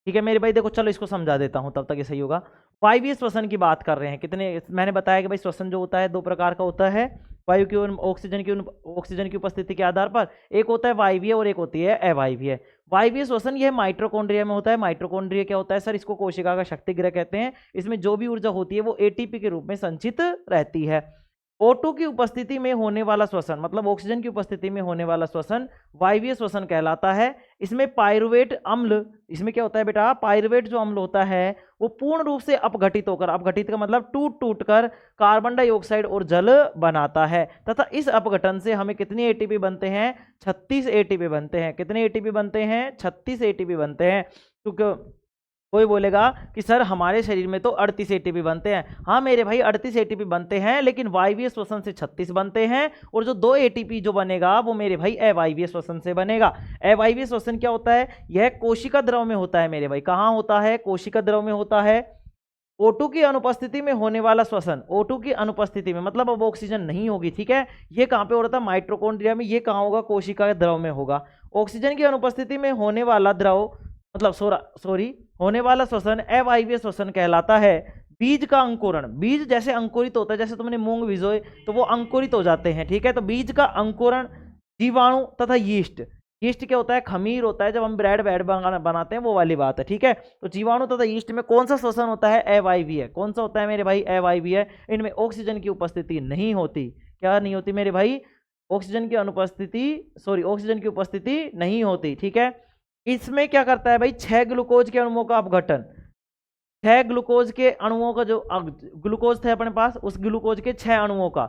ठीक है मेरे भाई, देखो चलो इसको समझा देता हूँ तब तक ये सही होगा। वायवीय श्वसन की बात कर रहे हैं। कितने, मैंने बताया कि भाई श्वसन जो होता है दो प्रकार का होता है वायु की ऑक्सीजन की उपस्थिति के आधार पर। एक होता है वायवीय और एक होती है अवायवीय। वायवीय श्वसन यह माइटोकॉन्ड्रिया में होता है। माइटोकॉन्ड्रिया क्या होता है सर? इसको कोशिका का शक्ति गृह कहते हैं। इसमें जो भी ऊर्जा होती है वो एटीपी के रूप में संचित रहती है। O2 की उपस्थिति में होने वाला श्वसन, मतलब ऑक्सीजन की उपस्थिति में होने वाला श्वसन वायवीय श्वसन कहलाता है। इसमें पायरुवेट अम्ल, इसमें क्या होता है बेटा, पायरुवेट जो अम्ल होता है वो पूर्ण रूप से अपघटित होकर, अपघटित का मतलब टूट टूट कर कार्बन डाइऑक्साइड और जल बनाता है, तथा इस अपघटन से हमें कितनी एटीपी बनते हैं? 36 एटीपी बनते हैं। कितने एटीपी बनते हैं? 36 एटीपी बनते हैं। क्योंकि कोई बोलेगा कि सर हमारे शरीर में तो 38 एटीपी बनते हैं। हाँ मेरे भाई 38 एटीपी बनते हैं, लेकिन वायवीय श्वसन से 36 बनते हैं, और जो 2 एटीपी जो बनेगा वो मेरे भाई अवायवीय श्वसन से बनेगा। अवायवीय श्वसन क्या होता है? यह कोशिका द्रव में होता है मेरे भाई। कहाँ होता है? कोशिका द्रव में होता है। O2 की अनुपस्थिति में होने वाला श्वसन, O2 की अनुपस्थिति में मतलब अब ऑक्सीजन नहीं होगी, ठीक है। ये कहाँ पे हो रहा था? माइटोकॉन्ड्रिया में। ये कहाँ होगा? कोशिका द्रव में होगा। ऑक्सीजन की अनुपस्थिति में होने वाला द्रव, मतलब सॉरी होने वाला श्वसन अवायवीय श्वसन कहलाता है। बीज का अंकुरण, बीज जैसे अंकुरित होता है, जैसे तुमने मूंग भिगोए तो वो अंकुरित हो जाते हैं, ठीक है। तो बीज का अंकुरण जीवाणु तथा यीस्ट, यीस्ट क्या होता है? खमीर होता है, जब हम ब्रेड बनाते हैं वो वाली बात है, ठीक है। तो जीवाणु तथा यीस्ट में कौन सा श्वसन होता है? अवायवीय। कौन सा होता है मेरे भाई? अवायवीय। इनमें ऑक्सीजन की उपस्थिति नहीं होती। क्या नहीं होती मेरे भाई? ऑक्सीजन की ऑक्सीजन की उपस्थिति नहीं होती, ठीक है। इसमें क्या करता है भाई? 6 ग्लूकोज के अणुओं का अपघटन, 6 ग्लूकोज के अणुओं का, जो ग्लूकोज थे अपने पास, उस ग्लूकोज के 6 अणुओं का,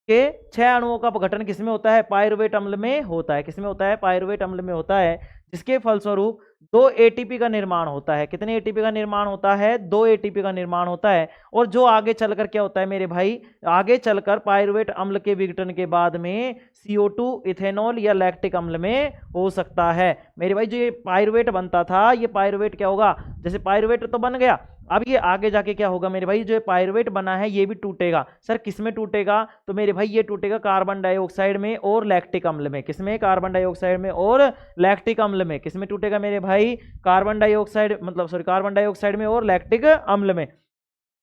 के 6 अणुओं का अपघटन किसमें होता है? पायरुवेट अम्ल में होता है। किसमें होता है? पायरुवेट अम्ल में होता है, जिसके फलस्वरूप 2 एटीपी का निर्माण होता है। कितने एटीपी का निर्माण होता है? 2 एटीपी का निर्माण होता है। और जो आगे चलकर क्या होता है मेरे भाई? आगे चलकर पायरुवेट अम्ल के विघटन के बाद में CO2 इथेनॉल या लैक्टिक अम्ल में हो सकता है। मेरे भाई जो ये पायरुवेट बनता था, ये पायरुवेट क्या होगा? जैसे पायरुवेट तो बन गया, अब ये आगे जाके क्या होगा मेरे भाई? जो पायरुवेट बना है ये भी टूटेगा। सर किसमें टूटेगा? तो मेरे भाई ये टूटेगा कार्बन डाइऑक्साइड में और लैक्टिक अम्ल में। किसमें? कार्बन डाइऑक्साइड में और लैक्टिक अम्ल में। किसमें टूटेगा मेरे भाई? कार्बन डाइऑक्साइड में और लैक्टिक अम्ल में।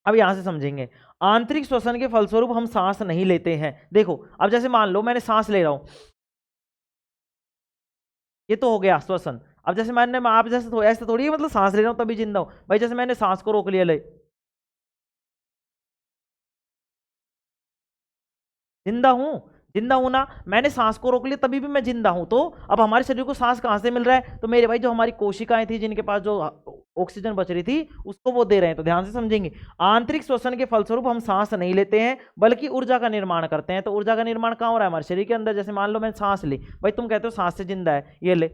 अब यहां से समझेंगे, आंतरिक श्वसन के फलस्वरूप हम सांस नहीं लेते हैं। देखो अब जैसे मान लो मैंने सांस ले रहा हूं, ये तो हो गया श्वसन। अब जैसे मैंने, आप जैसे ऐसे थोड़ी मतलब सांस ले रहा हूं तभी जिंदा हूं भाई। जैसे मैंने सांस को रोक लिया, ले जिंदा हूं, जिंदा हूं ना। मैंने सांस को रोक लिया तभी भी मैं जिंदा हूं। तो अब हमारे शरीर को सांस कहां से मिल रहा है? तो मेरे भाई जो हमारी कोशिकाएं थी, जिनके पास जो ऑक्सीजन बच रही थी, उसको वो दे रहे हैं। तो ध्यान से समझेंगे, आंतरिक श्वसन के फलस्वरूप हम सांस नहीं लेते हैं, बल्कि ऊर्जा का निर्माण करते हैं। तो ऊर्जा का निर्माण कहां हो रहा है? हमारे शरीर के अंदर। जैसे मान लो मैंने सांस ली, भाई तुम कहते हो सांस से जिंदा है, ये ले,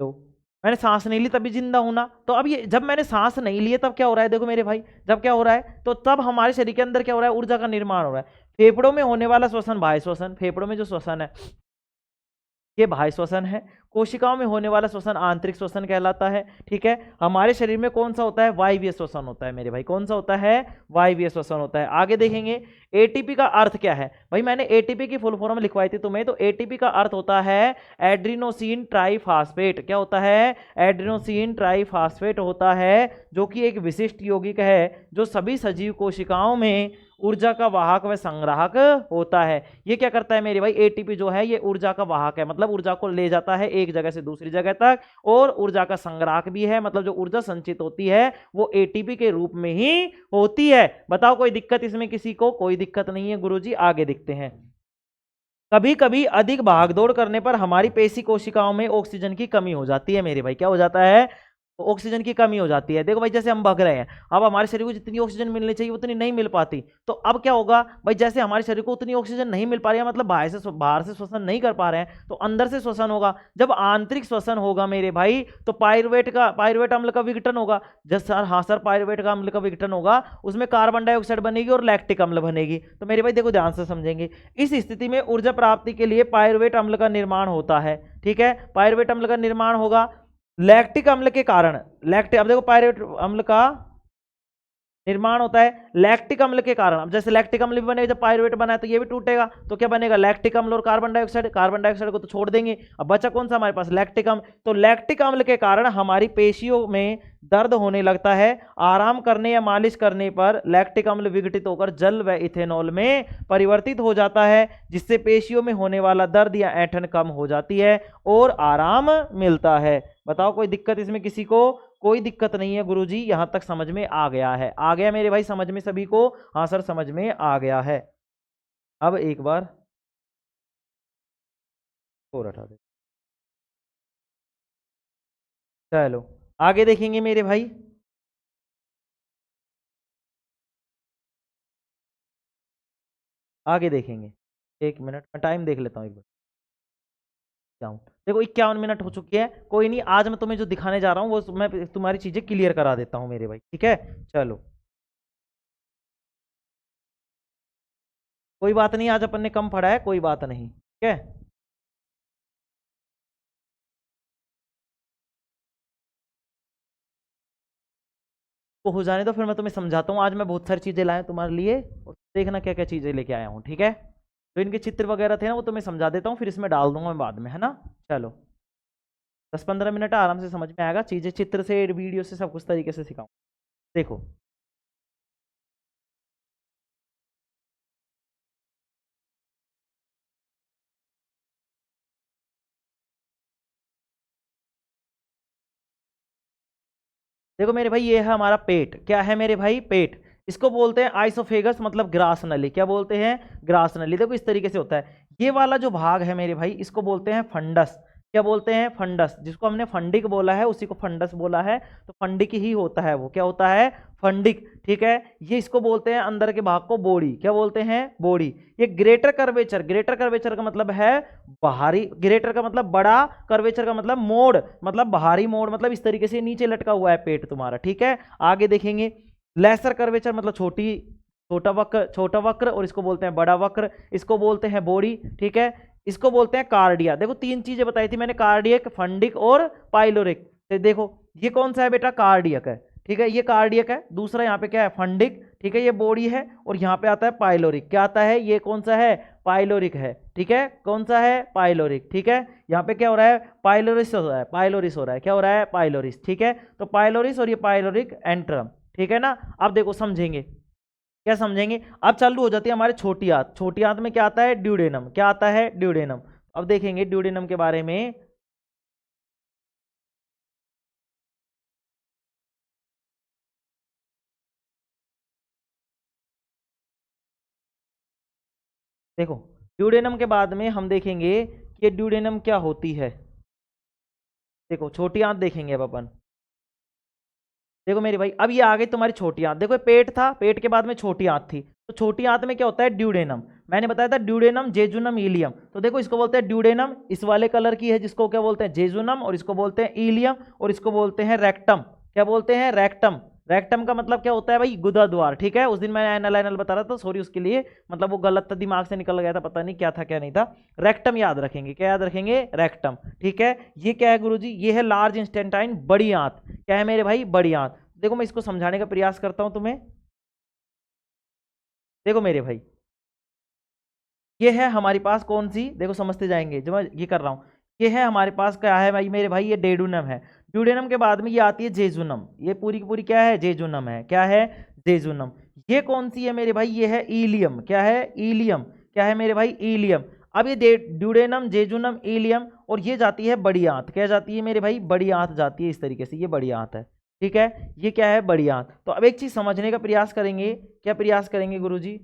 तो मैंने सांस नहीं ली तभी जिंदा हूं ना। तो अब ये जब मैंने सांस नहीं ली तब क्या हो रहा है? देखो मेरे भाई, जब क्या हो रहा है? तो तब हमारे शरीर के अंदर क्या हो रहा है? ऊर्जा का निर्माण हो रहा है। फेफड़ों में होने वाला श्वसन बाह्य श्वसन, फेफड़ों में जो श्वसन है ये बाह्य श्वसन है। कोशिकाओं में होने वाला श्वसन आंतरिक श्वसन कहलाता है, ठीक है। हमारे शरीर में कौन सा होता है? वायवीय श्वसन होता है मेरे भाई। कौन सा होता है? वायवीय श्वसन होता है। आगे देखेंगे एटीपी का अर्थ क्या है। भाई मैंने एटीपी की फुल फॉर्म लिखवाई थी तुम्हें। तो एटीपी का अर्थ होता है एड्रीनोसिन ट्राइफॉस्फेट। क्या होता है? एड्रीनोसिन ट्राइफॉस्फेट होता है, जो कि एक विशिष्ट यौगिक है जो सभी सजीव कोशिकाओं में ऊर्जा का वाहक व संग्राहक होता है। ये क्या करता है मेरे भाई? एटीपी जो है ये ऊर्जा का वाहक है, मतलब ऊर्जा को ले जाता है एक जगह से दूसरी जगह तक, और ऊर्जा का संग्राहक भी है, मतलब जो ऊर्जा संचित होती है वो एटीपी के रूप में ही होती है। बताओ कोई दिक्कत इसमें किसी को? कोई दिक्कत नहीं है गुरुजी। आगे दिखते हैं। कभी कभी अधिक भागदौड़ करने पर हमारी पेशी कोशिकाओं में ऑक्सीजन की कमी हो जाती है मेरे भाई। क्या हो जाता है? ऑक्सीजन की कमी हो जाती है। देखो भाई जैसे हम भाग रहे हैं, अब हमारे शरीर को जितनी ऑक्सीजन मिलनी चाहिए उतनी नहीं मिल पाती। तो अब क्या होगा भाई? जैसे हमारे शरीर को उतनी ऑक्सीजन नहीं मिल पा रही है, मतलब बाहर से श्वसन नहीं कर पा रहे हैं, तो अंदर से श्वसन होगा। जब आंतरिक श्वसन होगा मेरे भाई, तो पायरुवेट अम्ल का विघटन होगा। जैसे सर, हाँ सर, पायरुवेट का अम्ल का विघटन होगा, उसमें कार्बन डाइऑक्साइड बनेगी और लैक्टिक अम्ल बनेगी। तो मेरे भाई देखो ध्यान से समझेंगे, इस स्थिति में ऊर्जा प्राप्ति के लिए पायरुवेट अम्ल का निर्माण होता है, ठीक है। पायरुवेट अम्ल का निर्माण होगा लैक्टिक अम्ल के कारण। अब देखो पायरुवेट अम्ल का निर्माण होता है लैक्टिक अम्ल के कारण। अब जैसे लैक्टिक अम्ल भी बनेगा, जब पायरुवेट बना है तो ये भी टूटेगा, तो क्या बनेगा लैक्टिक अम्ल और कार्बन डाइऑक्साइड। कार्बन डाइऑक्साइड को तो छोड़ देंगे, अब बचा कौन सा हमारे पास लैक्टिक अम्ल। तो लैक्टिक अम्ल के कारण हमारी पेशियों में दर्द होने लगता है। आराम करने या मालिश करने पर लैक्टिक अम्ल विघटित होकर जल व इथेनॉल में परिवर्तित हो जाता है, जिससे पेशियों में होने वाला दर्द या ऐंठन कम हो जाती है और आराम मिलता है। बताओ कोई दिक्कत इसमें किसी को? कोई दिक्कत नहीं है गुरुजी, यहां तक समझ में आ गया है? आ गया मेरे भाई समझ में सभी को? हाँ सर समझ में आ गया है। अब एक बार और हटा दे, चलो आगे देखेंगे मेरे भाई। आगे देखेंगे, एक मिनट मैं टाइम देख लेता हूँ एक बार। जाऊँ देखो 51 मिनट हो चुकी है। कोई नहीं, आज मैं तुम्हें जो दिखाने जा रहा हूँ वो मैं तुम्हारी चीजें क्लियर करा देता हूँ मेरे भाई, ठीक है? चलो कोई बात नहीं, आज अपन ने कम पढ़ा है, कोई बात नहीं, ठीक है? तो हो जाने दो, फिर मैं तुम्हें समझाता हूँ। आज मैं बहुत सारी चीजें लाया तुम्हारे लिए, और देखना क्या क्या चीजें लेके आया हूँ, ठीक है? जो इनके चित्र वगैरह थे ना वो तुम्हें समझा देता हूँ, फिर इसमें डाल दूंगा मैं बाद में, है ना? चलो 10-15 मिनट आराम से समझ में आएगा, चीजें चित्र से वीडियो से सब कुछ तरीके से सिखाऊँ। देखो देखो मेरे भाई, ये है हमारा पेट। क्या है मेरे भाई? पेट। इसको बोलते हैं आइसोफेगस, मतलब ग्रास नली। क्या बोलते हैं? ग्रास नली। देखो इस तरीके से होता है। ये वाला जो भाग है मेरे भाई, इसको बोलते हैं फंडस। क्या बोलते हैं? फंडस। जिसको हमने फंडिक बोला है उसी को फंडस बोला है, तो फंडिक ही होता है वो। क्या होता है? फंडिक, ठीक है? ये इसको बोलते हैं अंदर के भाग को बॉडी। क्या बोलते हैं? बॉडी। ये ग्रेटर कर्वेचर, ग्रेटर कर्वेचर का मतलब है बाहरी, ग्रेटर का मतलब बड़ा, कर्वेचर का मतलब मोड़, मतलब बाहरी मोड़, मतलब इस तरीके से नीचे लटका हुआ है पेट तुम्हारा, ठीक है? आगे देखेंगे लेसर कर्वेचर, मतलब छोटी, छोटा वक्र, छोटा वक्र, और इसको बोलते हैं बड़ा वक्र, इसको बोलते हैं बॉडी, ठीक है? इसको बोलते हैं कार्डिया। देखो तीन चीजें बताई थी मैंने, कार्डियक, फंडिक और पाइलोरिक। तो देखो ये कौन सा है बेटा? कार्डियक है, ठीक है? ये कार्डियक है। दूसरा यहाँ पे क्या है? फंडिक, ठीक है? ये बॉडी है। और यहाँ पे आता है पाइलोरिक। क्या आता है? ये कौन सा है? पाइलोरिक है, ठीक है? कौन सा है? पाइलोरिक, ठीक है? यहाँ पे क्या हो रहा है? पाइलोरिस हो रहा है, पाइलोरिस हो रहा है। क्या हो रहा है? पाइलोरिस, ठीक है? तो पाइलोरिस और ये पाइलोरिक एंट्रम, ठीक है ना? अब देखो समझेंगे, क्या समझेंगे? अब चालू हो जाती है हमारे छोटी आंत। छोटी आंत में क्या आता है? ड्यूडेनम। क्या आता है? ड्यूडेनम। अब देखेंगे ड्यूडेनम के बारे में। देखो ड्यूडेनम के बाद में हम देखेंगे कि ड्यूडेनम क्या होती है। देखो छोटी आंत देखेंगे अब अपन। देखो मेरे भाई, अब ये आ गई तुम्हारी छोटी आंत। देखो पेट था, पेट के बाद में छोटी आंत थी, तो छोटी आंत में क्या होता है? ड्यूडेनम। मैंने बताया था ड्यूडेनम, जेजुनम, इलियम। तो देखो इसको बोलते हैं ड्यूडेनम, इस वाले कलर की है जिसको क्या बोलते हैं? जेजुनम, और इसको बोलते हैं इलियम, और इसको बोलते हैं रेक्टम। क्या बोलते हैं? रेक्टम। रेक्टम का मतलब क्या होता है भाई? गुदा द्वार, ठीक है? उस दिन मैं एनल एनल बता रहा था, सॉरी उसके लिए, मतलब वो गलत था, दिमाग से निकल गया था, पता नहीं क्या था क्या नहीं था। रेक्टम याद रखेंगे। क्या याद रखेंगे? रेक्टम, ठीक है? ये क्या है गुरुजी? ये है लार्ज इंस्टेंटाइन, बड़ी आंत। क्या है मेरे भाई? बड़ी आंत। देखो मैं इसको समझाने का प्रयास करता हूं तुम्हें। देखो मेरे भाई, ये है हमारे पास कौन सी? देखो समझते जाएंगे जो मैं ये कर रहा हूं। ये है हमारे पास, क्या है भाई मेरे भाई? ये डेडुनम है। ड्यूडेनम के बाद में ये आती है जेजुनम। ये पूरी की पूरी क्या है? जेजुनम है। क्या है? जेजुनम। ये कौन सी है मेरे भाई? ये है इलियम। क्या है? इलियम। क्या है मेरे भाई? इलियम। अब ये ड्यूडेनम, जेजुनम, इलियम, और ये जाती है बड़ी आंत। क्या जाती है मेरे भाई? बड़ी आंत जाती है इस तरीके से, ये बड़ी आंत है, ठीक है? ये क्या है? बड़ी आंत। तो अब एक चीज समझने का प्रयास करेंगे। क्या प्रयास करेंगे गुरुजी?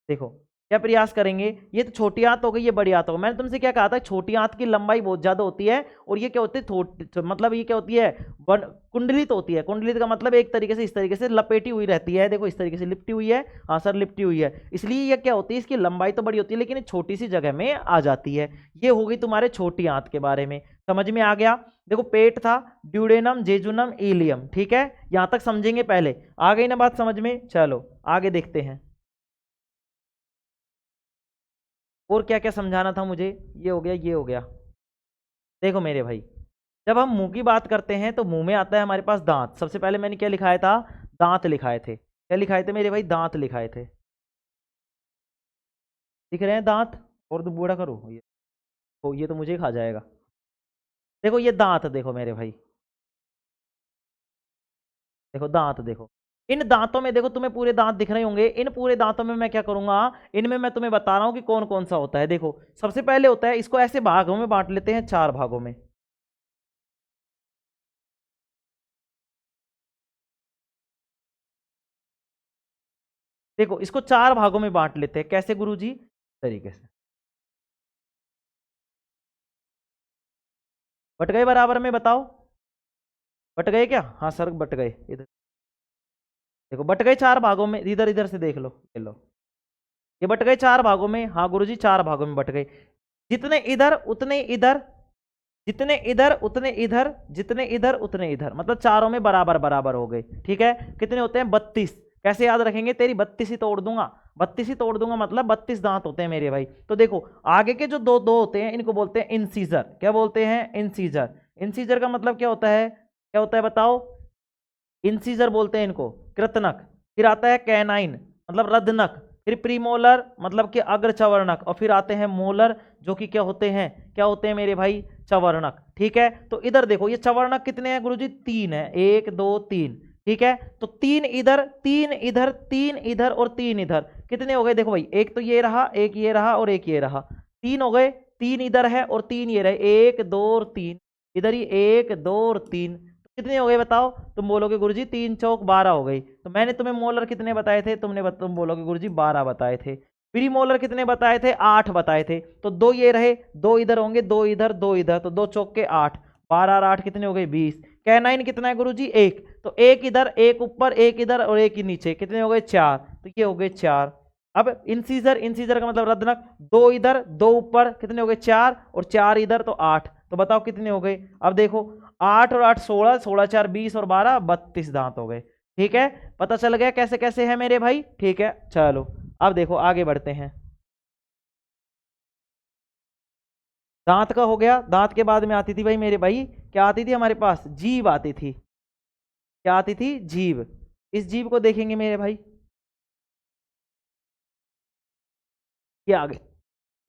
देखो क्या प्रयास करेंगे? ये तो छोटी आंत हो गई, ये बड़ी आंत हो गई। मैंने तुमसे क्या कहा था? छोटी आंत की लंबाई बहुत ज्यादा होती है, और ये क्या होती है? मतलब ये क्या होती है? कुंडलित होती है। कुंडलित का मतलब एक तरीके से इस तरीके से लपेटी हुई रहती है। देखो इस तरीके से लिपटी हुई है। हाँ सर लिपटी हुई है। इसलिए ये क्या होती है? इसकी लंबाई तो बड़ी होती है, लेकिन ये छोटी सी जगह में आ जाती है। ये हो गई तुम्हारे छोटी आंत के बारे में। समझ में आ गया? देखो पेट था, ड्यूडेनम, जेजुनम, इलियम, ठीक है? यहां तक समझेंगे पहले। आ गई ना बात समझ में? चलो आगे देखते हैं और क्या क्या समझाना था मुझे। ये हो गया, ये हो गया। देखो मेरे भाई, जब हम मुंह की बात करते हैं तो मुंह में आता है हमारे पास दांत। सबसे पहले मैंने क्या लिखाया था? दांत लिखाए थे। क्या लिखाए थे मेरे भाई? दांत लिखाए थे। दिख रहे हैं दांत? और तो बूढ़ा करो ये तो मुझे ही खा जाएगा। देखो ये दांत देखो मेरे भाई, देखो दांत देखो। इन दांतों में देखो तुम्हें पूरे दांत दिख रहे होंगे। इन पूरे दांतों में मैं क्या करूंगा, इनमें मैं तुम्हें बता रहा हूं कि कौन कौन सा होता है। देखो सबसे पहले होता है, इसको ऐसे भागों में बांट लेते हैं, 4 भागों में। देखो इसको 4 भागों में बांट लेते हैं। कैसे गुरुजी? तरीके से बट गए बराबर में, बताओ बट गए क्या? हाँ सर बट गए। इधर देखो बट गए 4 भागों में, इधर इधर से देख लो, ले लो। ये बट गए 4 भागों में। हाँ गुरुजी 4 भागों में बट गए। जितने इधर उतने इधर, जितने इधर उतने इधर, जितने इधर उतने इधर, मतलब चारों में बराबर बराबर हो गए। ठीक है, कितने होते हैं? 32। कैसे याद रखेंगे? तेरी 32 ही तोड़ दूंगा, 32 ही तोड़ दूंगा, मतलब 32 दांत होते हैं मेरे भाई। तो देखो आगे के जो दो दो होते हैं इनको बोलते हैं इंसीजर। क्या बोलते हैं? इंसीजर। इंसीजर का मतलब क्या होता है? क्या होता है बताओ? इंसीजर बोलते हैं इनको, कृतनक। फिर आता है कैनाइन, मतलब रदनक। फिर प्रीमोलर, मतलब कि अग्र चवर्णक। और फिर आते हैं मोलर, जो कि क्या होते हैं? क्या होते हैं मेरे भाई? चवर्णक। ठीक है, तो इधर देखो ये चवर्णक कितने हैं गुरुजी? 3 है, 1 2 3। ठीक है, तो 3 इधर, 3 इधर, 3 इधर और 3 इधर। कितने हो गए? देखो भाई, एक तो ये रहा, एक ये रहा और एक ये रहा, 3 हो गए। 3 इधर है और 3 ये रहे, 1 2 और 3 इधर ही, 1 2 और 3। कितने हो गए बताओ? तुम बोलोगे गुरुजी 3 चौक 12 हो गई। तो मैंने तुम्हें मोलर कितने बताए थे? तुम बोलोगे गुरुजी 12 बताए थे। प्री मोलर कितने बताए थे? 8 बताए थे। तो 2 ये रहे, 2 इधर होंगे, 2 इधर 2 इधर, तो 2 चौक के 8, 12 और 8 कितने हो गए? 20। कैनाइन कितना है गुरुजी? 1। तो 1 इधर, 1 ऊपर, 1 इधर और 1 ही नीचे, कितने हो गए? 4। तो ये हो गए 4। अब इंसीजर, इंसीजर का मतलब रदनक, 2 इधर 2 ऊपर, कितने हो गए? 4 और 4 इधर, तो 8। तो बताओ कितने हो गए? अब देखो 8 और 8 16, 16 4 20 और 12 32 दांत हो गए। ठीक है, पता चल गया कैसे कैसे है मेरे भाई? ठीक है चलो, अब देखो आगे बढ़ते हैं। दांत का हो गया। दांत के बाद में आती थी भाई मेरे भाई, क्या आती थी हमारे पास? जीभ आती थी। क्या आती थी? जीभ। इस जीभ को देखेंगे मेरे भाई, ये आगे,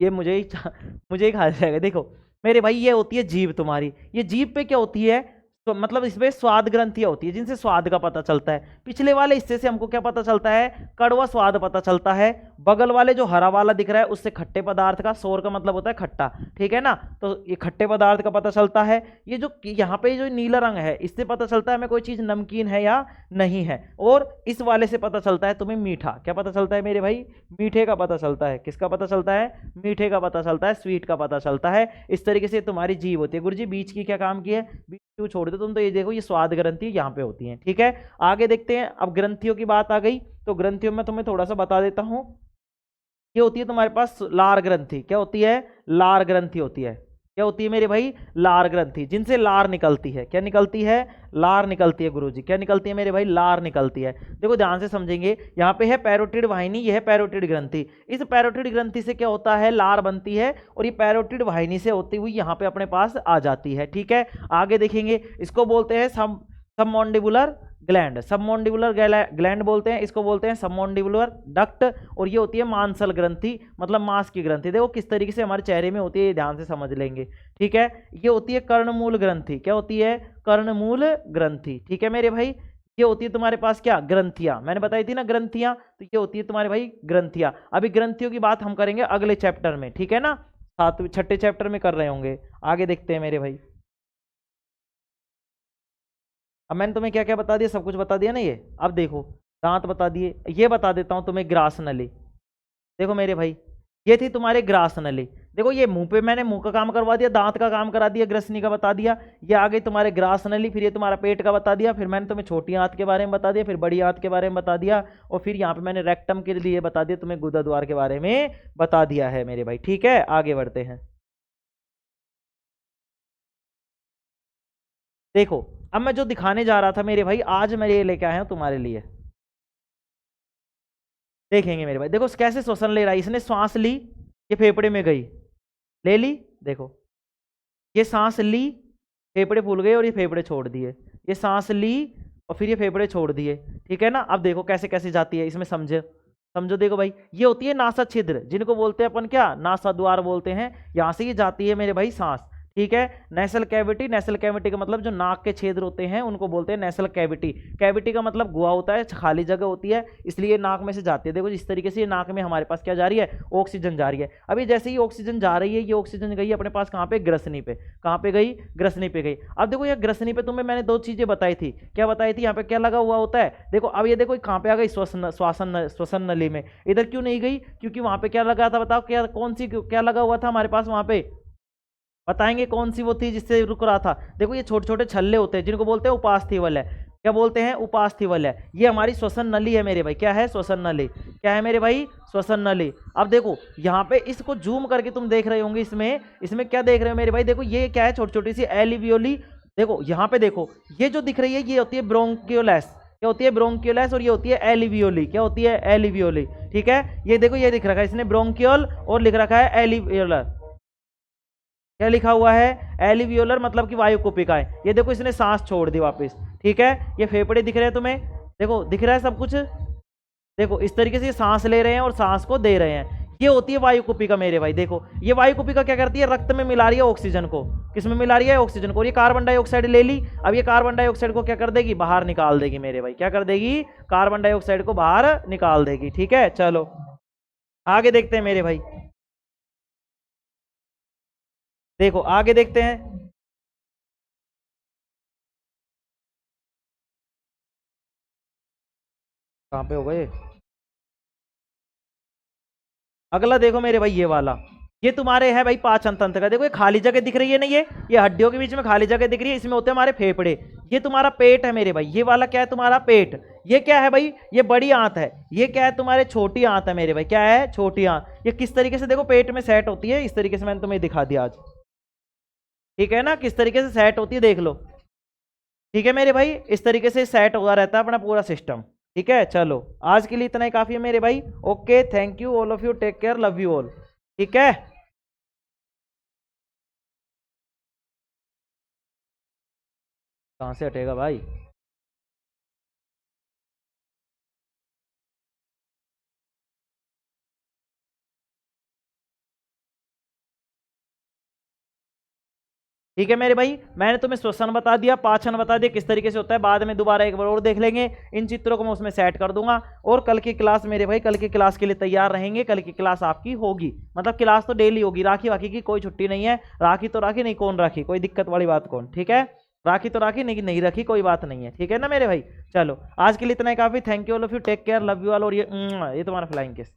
ये मुझे ही खा जाएगा। देखो मेरे भाई, ये होती है जीभ तुम्हारी। ये जीभ पे क्या होती है? तो मतलब इसमें स्वाद ग्रंथियां होती है, जिनसे स्वाद का पता चलता है। पिछले वाले हिस्से से हमको क्या पता चलता है? कड़वा स्वाद पता चलता है। बगल वाले जो हरा वाला दिख रहा है उससे खट्टे पदार्थ का, सोर का मतलब होता है खट्टा। ठीक है ना, तो ये खट्टे पदार्थ का पता चलता है। ये जो यहाँ पे जो नीला रंग है, इससे पता चलता है हमें कोई चीज नमकीन है या नहीं है। और इस वाले से पता चलता है तुम्हें मीठा। क्या पता चलता है मेरे भाई? मीठे का पता चलता है। किसका पता चलता है? मीठे का पता चलता है, स्वीट का पता चलता है। इस तरीके से तुम्हारी जीभ होती है। गुरुजी बीच की क्या काम की है? बीच क्यों छोड़ दो तुम? तो ये देखो, ये स्वाद ग्रंथि यहाँ पे होती है। ठीक है, आगे देखते हैं। अब ग्रंथियों की बात आ गई, तो ग्रंथियों में तुम्हें थोड़ा सा बता देता हूं। ये होती है तुम्हारे पास लार ग्रंथि। क्या होती है? लार ग्रंथि होती है। क्या होती है मेरे भाई? लार ग्रंथि, जिनसे लार निकलती है। क्या निकलती है? लार निकलती है गुरुजी। क्या निकलती है मेरे भाई? लार निकलती है। देखो ध्यान से समझेंगे, यहाँ पे है पैरोटिड वाहिनी, यह है पैरोटिड ग्रंथि। इस पैरोटिड ग्रंथि से क्या होता है? लार बनती है, और ये पैरोटिड वाहिनी से होती हुई यहाँ पे अपने पास आ जाती है। ठीक है, आगे देखेंगे। इसको बोलते हैं सबमॉन्डिबुलर ग्लैंड। सबमॉन्डिबुलर ग्लैंड बोलते हैं इसको, बोलते हैं सबमॉन्डिबुलर डक्ट। और ये होती है मांसल ग्रंथि, मतलब मांस की ग्रंथि। देखो किस तरीके से हमारे चेहरे में होती है, ये ध्यान से समझ लेंगे। ठीक है, ये होती है कर्णमूल ग्रंथि। क्या होती है? कर्णमूल ग्रंथि। ठीक है मेरे भाई, ये होती है तुम्हारे पास क्या? ग्रंथियां। मैंने बताई थी ना ग्रंथियां, तो ये होती है तुम्हारे भाई ग्रंथियां। अभी ग्रंथियों की बात हम करेंगे अगले चैप्टर में। ठीक है ना, 7वें 6ठे चैप्टर में कर रहे होंगे। आगे देखते हैं मेरे भाई। अब मैंने तुम्हें क्या क्या बता दिया? सब कुछ बता दिया ना ये। अब देखो, दांत बता दिए, ये बता देता हूं तुम्हें ग्रास नली। देखो मेरे भाई, ये थी तुम्हारे ग्रास नली। देखो ये मुंह पे मैंने मुंह का काम करवा दिया, दांत का काम करा दिया, ग्रसनी का बता दिया। ये आ गई तुम्हारे ग्रास नली। फिर ये तुम्हारा पेट का बता दिया। फिर मैंने तुम्हें छोटी आंत के बारे में बता दिया, फिर बड़ी आंत के बारे में बता दिया। और फिर यहाँ पे मैंने रेक्टम के लिए बता दिया, तुम्हें गुदा द्वार के बारे में बता दिया है मेरे भाई। ठीक है, आगे बढ़ते हैं। देखो अब मैं जो दिखाने जा रहा था मेरे भाई, आज मैं ये लेके आया हूं तुम्हारे लिए। देखेंगे मेरे भाई, देखो कैसे श्वसन ले रहा है। इसने सांस ली, ये फेफड़े में गई, ले ली। देखो ये सांस ली, फेफड़े फूल गए और ये फेफड़े छोड़ दिए। ये सांस ली, और फिर ये फेफड़े छोड़ दिए, ठीक है ना। अब देखो कैसे कैसे जाती है, इसमें समझे, समझो। देखो भाई, ये होती है नासा छिद्र, जिनको बोलते हैं अपन क्या, नासा द्वार बोलते हैं। यहाँ से ये जाती है मेरे भाई सांस, ठीक है। नेसल कैविटी, नेसल कैविटी का मतलब जो नाक के छेद होते हैं उनको बोलते हैं नेसल कैविटी। कैविटी का मतलब गुहा होता है, खाली जगह होती है, इसलिए नाक में से जाती है। देखो जिस तरीके से ये नाक में हमारे पास क्या जा रही है, ऑक्सीजन जा रही है। अभी जैसे ही ऑक्सीजन जा रही है, ये ऑक्सीजन गई अपने पास कहाँ पे, ग्रसनी पे। कहाँ पे गई, ग्रसनी पे गई। अब देखो ये ग्रसनी पे तुम्हें मैंने दो चीजें बताई थी, क्या बताई थी, यहाँ पे क्या लगा हुआ होता है, देखो। अब ये देखो कहाँ पे आ गई, श्वसन नली में। इधर क्यों नहीं गई, क्योंकि वहां पे क्या लगा था, बताओ क्या, कौन सी, क्या लगा हुआ था हमारे पास वहां पे, बताएंगे कौन सी वो थी जिससे रुक रहा था। देखो ये छोटे छोटे छल्ले होते हैं, जिनको बोलते हैं उपास्थि है। क्या बोलते हैं, उपास्थि है। ये हमारी श्वसन नली है मेरे भाई, क्या है, श्वसन नली। क्या है मेरे भाई, श्वसन नली। अब देखो यहाँ पे इसको जूम करके तुम देख रहे होंगे, इसमें इसमें क्या देख रहे हो मेरे भाई, देखो ये क्या है, छोटी छोटी सी एलिवियोली। देखो यहाँ पे देखो, ये जो दिख रही है ये होती है ब्रोंकियोलेस। क्या होती है, ब्रोंकियोलेस। और ये होती है एलिवियोली। क्या होती है, एलिवियोली, ठीक है। ये देखो ये दिख रखा है इसने ब्रोंकियोल, और लिख रखा है एलिवियोलर। क्या लिखा हुआ है, एलिवियोलर, मतलब कि वायु कुपिकाएं। ये देखो इसने सांस छोड़ दी वापस, ठीक है। ये फेफड़े दिख रहे हैं तुम्हें, देखो दिख रहा है सब कुछ। देखो इस तरीके से ये सांस ले रहे हैं और सांस को दे रहे हैं। ये होती है वायु कुपिका मेरे भाई। देखो ये वायु कुपिका क्या करती है, रक्त में मिला रही है ऑक्सीजन को। किसमें मिला रही है, ऑक्सीजन को। और ये कार्बन डाइऑक्साइड ले ली। अब ये कार्बन डाइऑक्साइड को क्या कर देगी, बाहर निकाल देगी मेरे भाई। क्या कर देगी, कार्बन डाइऑक्साइड को बाहर निकाल देगी, ठीक है। चलो आगे देखते हैं मेरे भाई, देखो आगे देखते हैं। कहाँ पे हो गए, अगला देखो मेरे भाई, ये वाला, ये तुम्हारे है भाई पाचन तंत्र का। देखो ये खाली जगह दिख रही है ना, ये हड्डियों के बीच में खाली जगह दिख रही है, इसमें होते हैं हमारे फेफड़े। ये तुम्हारा पेट है मेरे भाई, ये वाला क्या है, तुम्हारा पेट। ये क्या है भाई, ये बड़ी आंत है। ये क्या है, तुम्हारे छोटी आंत है मेरे भाई। क्या है, छोटी आंत। ये किस तरीके से देखो पेट में सेट होती है, इस तरीके से मैंने तुम्हें दिखा दिया आज, ठीक है ना। किस तरीके से सेट होती है देख लो, ठीक है मेरे भाई। इस तरीके से सेट हुआ रहता है अपना पूरा सिस्टम, ठीक है। चलो आज के लिए इतना ही काफी है मेरे भाई। Okay, thank you all of you, take care, love you all, ठीक है। कहाँ से हटेगा भाई, ठीक है मेरे भाई। मैंने तुम्हें श्वसन बता दिया, पाचन बता दिया किस तरीके से होता है। बाद में दोबारा एक बार और देख लेंगे, इन चित्रों को मैं उसमें सेट कर दूंगा। और कल की क्लास मेरे भाई, कल की क्लास के लिए तैयार रहेंगे। कल की क्लास आपकी होगी, मतलब क्लास तो डेली होगी। राखी वाखी की कोई छुट्टी नहीं है। राखी तो राखी नहीं, कौन राखी, कोई दिक्कत वाली बात कौन, ठीक है। राखी तो राखी नहीं, नहीं रखी कोई बात नहीं है, ठीक है ना मेरे भाई। चलो आज के लिए इतना ही काफी। Thank you all of you, take care, love you all. और ये तुम्हारा फ्लाइंग किस।